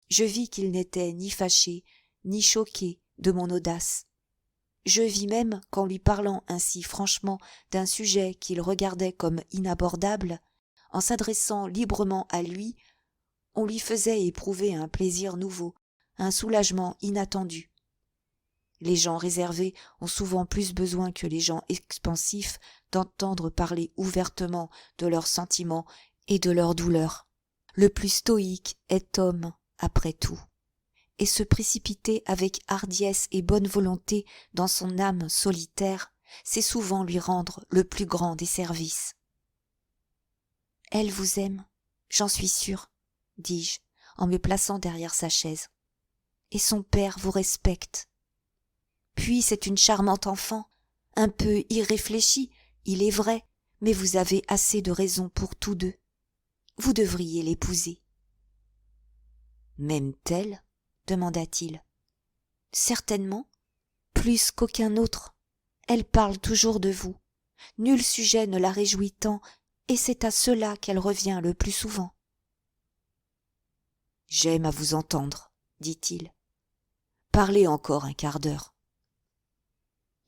Je vis qu'il n'était ni fâché, ni choqué de mon audace. Je vis même qu'en lui parlant ainsi franchement d'un sujet qu'il regardait comme inabordable, en s'adressant librement à lui, on lui faisait éprouver un plaisir nouveau, un soulagement inattendu. Les gens réservés ont souvent plus besoin que les gens expansifs d'entendre parler ouvertement de leurs sentiments et de leurs douleurs. Le plus stoïque est homme, après tout, et se précipiter avec hardiesse et bonne volonté dans son âme solitaire, c'est souvent lui rendre le plus grand des services. « Elle vous aime, j'en suis sûre, dis-je, en me plaçant derrière sa chaise. Et son père vous respecte. » Puis c'est une charmante enfant, un peu irréfléchie, il est vrai, mais vous avez assez de raisons pour tous deux. Vous devriez l'épouser. » « M'aime-t-elle » demanda-t-il. « Certainement, plus qu'aucun autre. Elle parle toujours de vous. Nul sujet ne la réjouit tant, et c'est à cela qu'elle revient le plus souvent. »« J'aime à vous entendre, » dit-il. « Parlez encore un quart d'heure. »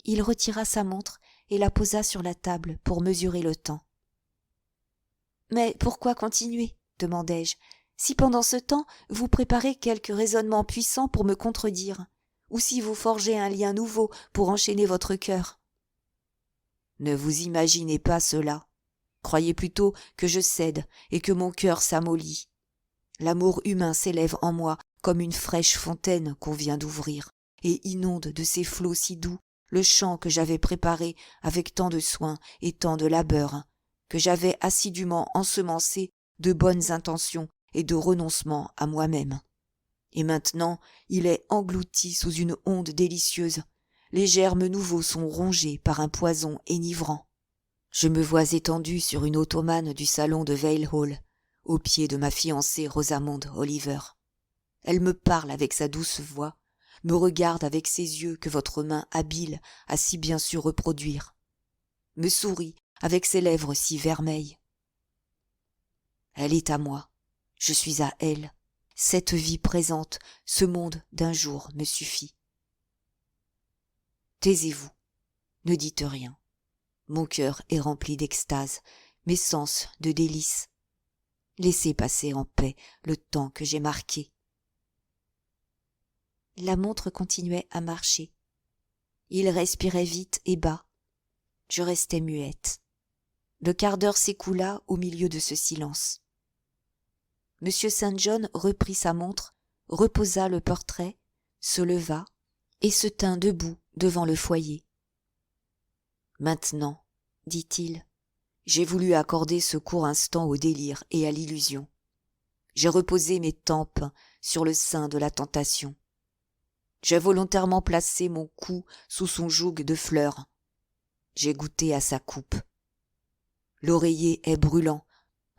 Il retira sa montre et la posa sur la table pour mesurer le temps. « Mais pourquoi continuer ? demandai-je. Si pendant ce temps vous préparez quelque raisonnement puissant pour me contredire, ou si vous forgez un lien nouveau pour enchaîner votre cœur. » « Ne vous imaginez pas cela. Croyez plutôt que je cède et que mon cœur s'amollit. L'amour humain s'élève en moi comme une fraîche fontaine qu'on vient d'ouvrir, et inonde de ses flots si doux le champ que j'avais préparé avec tant de soin et tant de labeur, que j'avais assidûment ensemencé de bonnes intentions et de renoncement à moi-même. Et maintenant, il est englouti sous une onde délicieuse. Les germes nouveaux sont rongés par un poison enivrant. Je me vois étendu sur une ottomane du salon de Vale Hall, aux pieds de ma fiancée Rosamond Oliver. Elle me parle avec sa douce voix, me regarde avec ses yeux que votre main habile a si bien su reproduire, me sourit avec ses lèvres si vermeilles. Elle est à moi, je suis à elle. Cette vie présente, ce monde d'un jour me suffit. Taisez-vous, ne dites rien. Mon cœur est rempli d'extase, mes sens de délices. Laissez passer en paix le temps que j'ai marqué. La montre continuait à marcher. Il respirait vite et bas. Je restais muette. Le quart d'heure s'écoula au milieu de ce silence. M. St. John reprit sa montre, reposa le portrait, se leva et se tint debout devant le foyer. « Maintenant, dit-il, j'ai voulu accorder ce court instant au délire et à l'illusion. J'ai reposé mes tempes sur le sein de la tentation. J'ai volontairement placé mon cou sous son joug de fleurs. J'ai goûté à sa coupe. L'oreiller est brûlant,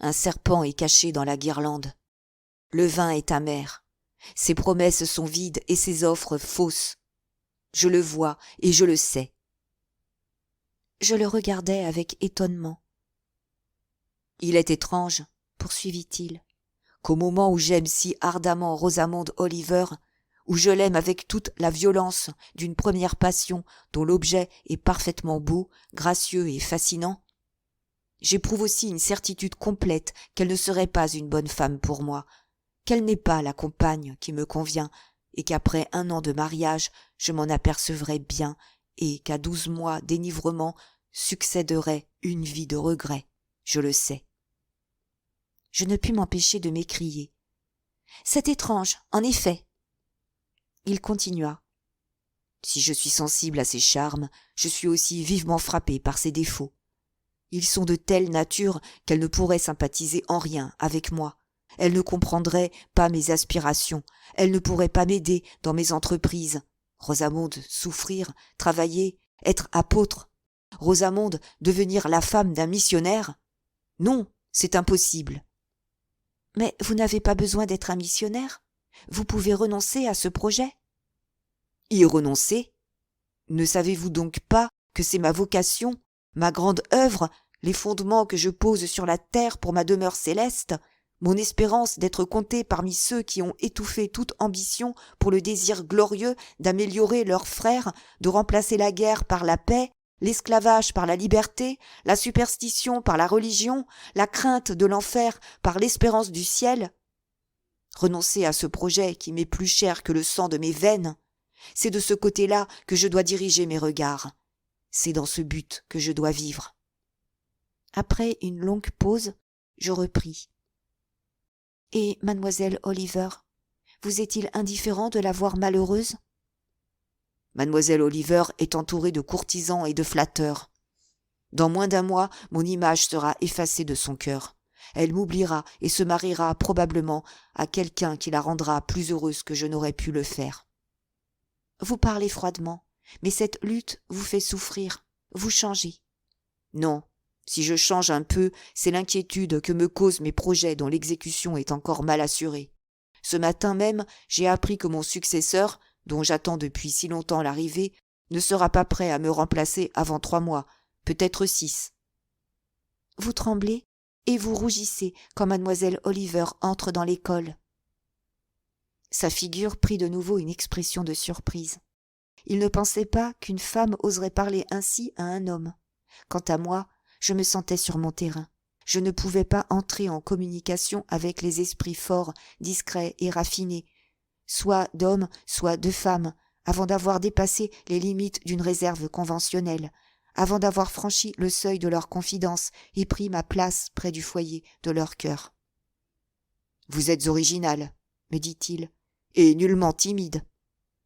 un serpent est caché dans la guirlande. Le vin est amer. Ses promesses sont vides et ses offres fausses. Je le vois et je le sais. » Je le regardais avec étonnement. « Il est étrange, poursuivit-il, qu'au moment où j'aime si ardemment Rosamond Oliver, où je l'aime avec toute la violence d'une première passion dont l'objet est parfaitement beau, gracieux et fascinant, j'éprouve aussi une certitude complète qu'elle ne serait pas une bonne femme pour moi, qu'elle n'est pas la compagne qui me convient, et qu'après 1 an de mariage, je m'en apercevrais bien, et qu'à 12 mois d'énivrement succéderait une vie de regret, je le sais. » Je ne pus m'empêcher de m'écrier. « C'est étrange, en effet. » Il continua. « Si je suis sensible à ses charmes, je suis aussi vivement frappé par ses défauts. Ils sont de telle nature qu'elle ne pourrait sympathiser en rien avec moi. Elle ne comprendrait pas mes aspirations, elle ne pourrait pas m'aider dans mes entreprises. Rosamonde souffrir, travailler, être apôtre. Rosamonde devenir la femme d'un missionnaire. Non, c'est impossible. » « Mais vous n'avez pas besoin d'être un missionnaire. Vous pouvez renoncer à ce projet. » »« Y renoncer ? Ne savez-vous donc pas que c'est ma vocation, ma grande œuvre, les fondements que je pose sur la terre pour ma demeure céleste, mon espérance d'être compté parmi ceux qui ont étouffé toute ambition pour le désir glorieux d'améliorer leurs frères, de remplacer la guerre par la paix, l'esclavage par la liberté, la superstition par la religion, la crainte de l'enfer par l'espérance du ciel? Renoncer à ce projet qui m'est plus cher que le sang de mes veines, c'est de ce côté-là que je dois diriger mes regards. C'est dans ce but que je dois vivre. » Après une longue pause, je repris. « Et mademoiselle Oliver, vous est-il indifférent de la voir malheureuse ? » Mademoiselle Oliver est entourée de courtisans et de flatteurs. Dans moins d'1 mois, mon image sera effacée de son cœur. Elle m'oubliera et se mariera probablement à quelqu'un qui la rendra plus heureuse que je n'aurais pu le faire. Vous parlez froidement. Mais cette lutte vous fait souffrir, vous changez. Non, si je change un peu, c'est l'inquiétude que me causent mes projets dont l'exécution est encore mal assurée. Ce matin même, j'ai appris que mon successeur, dont j'attends depuis si longtemps l'arrivée, ne sera pas prêt à me remplacer avant 3 mois, peut-être 6. Vous tremblez et vous rougissez quand mademoiselle Oliver entre dans l'école. Sa figure prit de nouveau une expression de surprise. Il ne pensait pas qu'une femme oserait parler ainsi à un homme. Quant à moi, je me sentais sur mon terrain. Je ne pouvais pas entrer en communication avec les esprits forts, discrets et raffinés, soit d'hommes, soit de femmes, avant d'avoir dépassé les limites d'une réserve conventionnelle, avant d'avoir franchi le seuil de leur confidence et pris ma place près du foyer de leur cœur. « Vous êtes original, me dit-il, et nullement timide.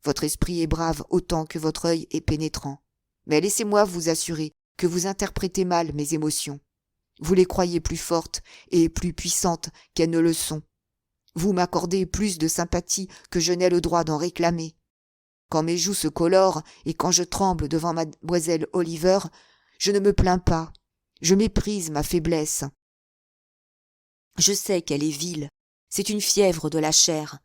Votre esprit est brave autant que votre œil est pénétrant. Mais laissez-moi vous assurer que vous interprétez mal mes émotions. Vous les croyez plus fortes et plus puissantes qu'elles ne le sont. Vous m'accordez plus de sympathie que je n'ai le droit d'en réclamer. Quand mes joues se colorent et quand je tremble devant mademoiselle Oliver, je ne me plains pas. Je méprise ma faiblesse. Je sais qu'elle est vile. C'est une fièvre de la chair.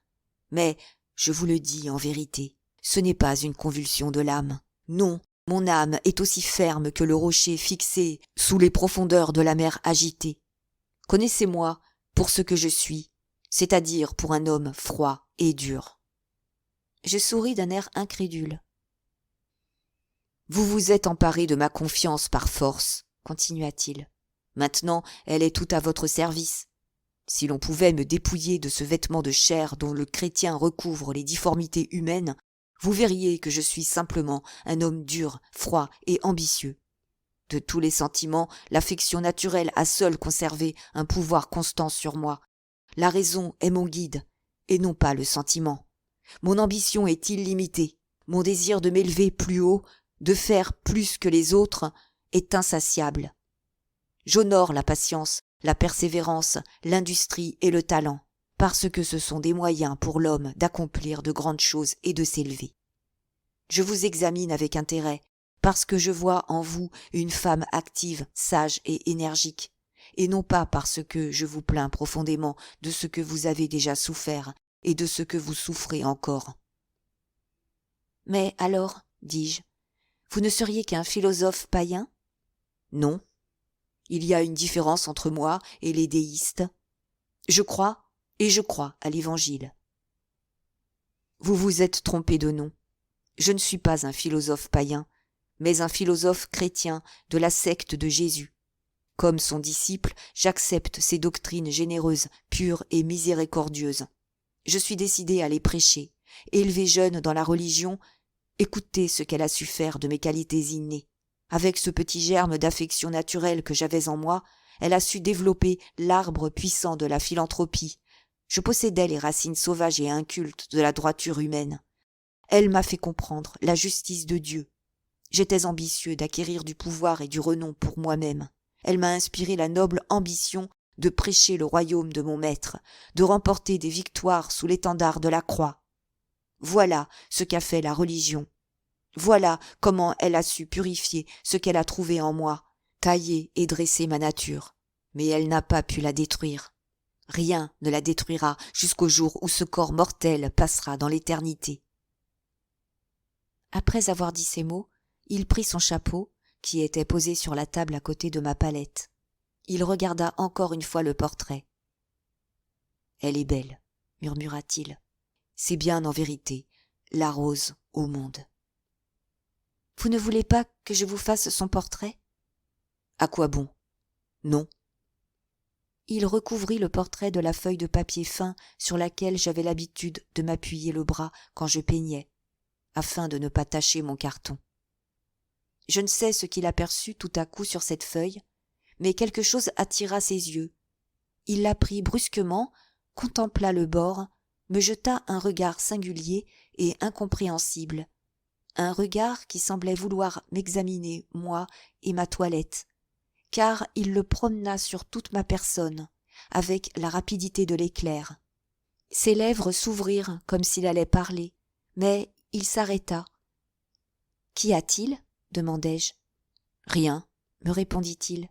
Mais, je vous le dis en vérité, ce n'est pas une convulsion de l'âme. Non, mon âme est aussi ferme que le rocher fixé sous les profondeurs de la mer agitée. Connaissez-moi pour ce que je suis, c'est-à-dire pour un homme froid et dur. Je souris d'un air incrédule. Vous vous êtes emparé de ma confiance par force, continua-t-il. Maintenant, elle est tout à votre service. Si l'on pouvait me dépouiller de ce vêtement de chair dont le chrétien recouvre les difformités humaines, vous verriez que je suis simplement un homme dur, froid et ambitieux. De tous les sentiments, l'affection naturelle a seule conservé un pouvoir constant sur moi. La raison est mon guide, et non pas le sentiment. Mon ambition est illimitée. Mon désir de m'élever plus haut, de faire plus que les autres, est insatiable. J'honore la patience, la persévérance, l'industrie et le talent, parce que ce sont des moyens pour l'homme d'accomplir de grandes choses et de s'élever. Je vous examine avec intérêt, parce que je vois en vous une femme active, sage et énergique, et non pas parce que je vous plains profondément de ce que vous avez déjà souffert et de ce que vous souffrez encore. Mais alors, dis-je, vous ne seriez qu'un philosophe païen ? Non. Il y a une différence entre moi et les déistes. Je crois à l'Évangile. Vous vous êtes trompé de nom. Je ne suis pas un philosophe païen, mais un philosophe chrétien de la secte de Jésus. Comme son disciple, j'accepte ses doctrines généreuses, pures et miséricordieuses. Je suis décidé à les prêcher. Élevée jeune dans la religion, écoutez ce qu'elle a su faire de mes qualités innées. Avec ce petit germe d'affection naturelle que j'avais en moi, elle a su développer l'arbre puissant de la philanthropie. Je possédais les racines sauvages et incultes de la droiture humaine. Elle m'a fait comprendre la justice de Dieu. J'étais ambitieux d'acquérir du pouvoir et du renom pour moi-même. Elle m'a inspiré la noble ambition de prêcher le royaume de mon maître, de remporter des victoires sous l'étendard de la croix. Voilà ce qu'a fait la religion. Voilà comment elle a su purifier ce qu'elle a trouvé en moi, tailler et dresser ma nature. Mais elle n'a pas pu la détruire. Rien ne la détruira jusqu'au jour où ce corps mortel passera dans l'éternité. Après avoir dit ces mots, il prit son chapeau, qui était posé sur la table à côté de ma palette. Il regarda encore une fois le portrait. « Elle est belle, » murmura-t-il. « C'est bien en vérité la rose au monde. » « Vous ne voulez pas que je vous fasse son portrait ? » ?»« À quoi bon ? Non. » Il recouvrit le portrait de la feuille de papier fin sur laquelle j'avais l'habitude de m'appuyer le bras quand je peignais, afin de ne pas tacher mon carton. Je ne sais ce qu'il aperçut tout à coup sur cette feuille, mais quelque chose attira ses yeux. Il la prit brusquement, contempla le bord, me jeta un regard singulier et incompréhensible, un regard qui semblait vouloir m'examiner, moi et ma toilette, car il le promena sur toute ma personne, avec la rapidité de l'éclair. Ses lèvres s'ouvrirent comme s'il allait parler, mais il s'arrêta. Qu'y a-t-il ? demandai-je. Rien, me répondit-il,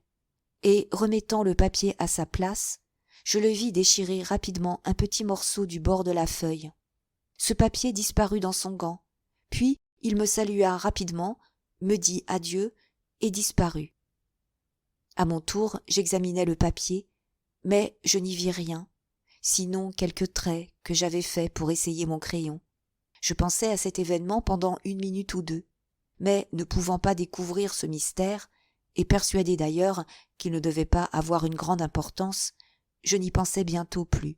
et remettant le papier à sa place, je le vis déchirer rapidement un petit morceau du bord de la feuille. Ce papier disparut dans son gant, puis il me salua rapidement, me dit adieu et disparut. À mon tour, j'examinai le papier, mais je n'y vis rien, sinon quelques traits que j'avais faits pour essayer mon crayon. Je pensai à cet événement pendant 1 minute ou 2, mais ne pouvant pas découvrir ce mystère, et persuadé d'ailleurs qu'il ne devait pas avoir une grande importance, je n'y pensai bientôt plus.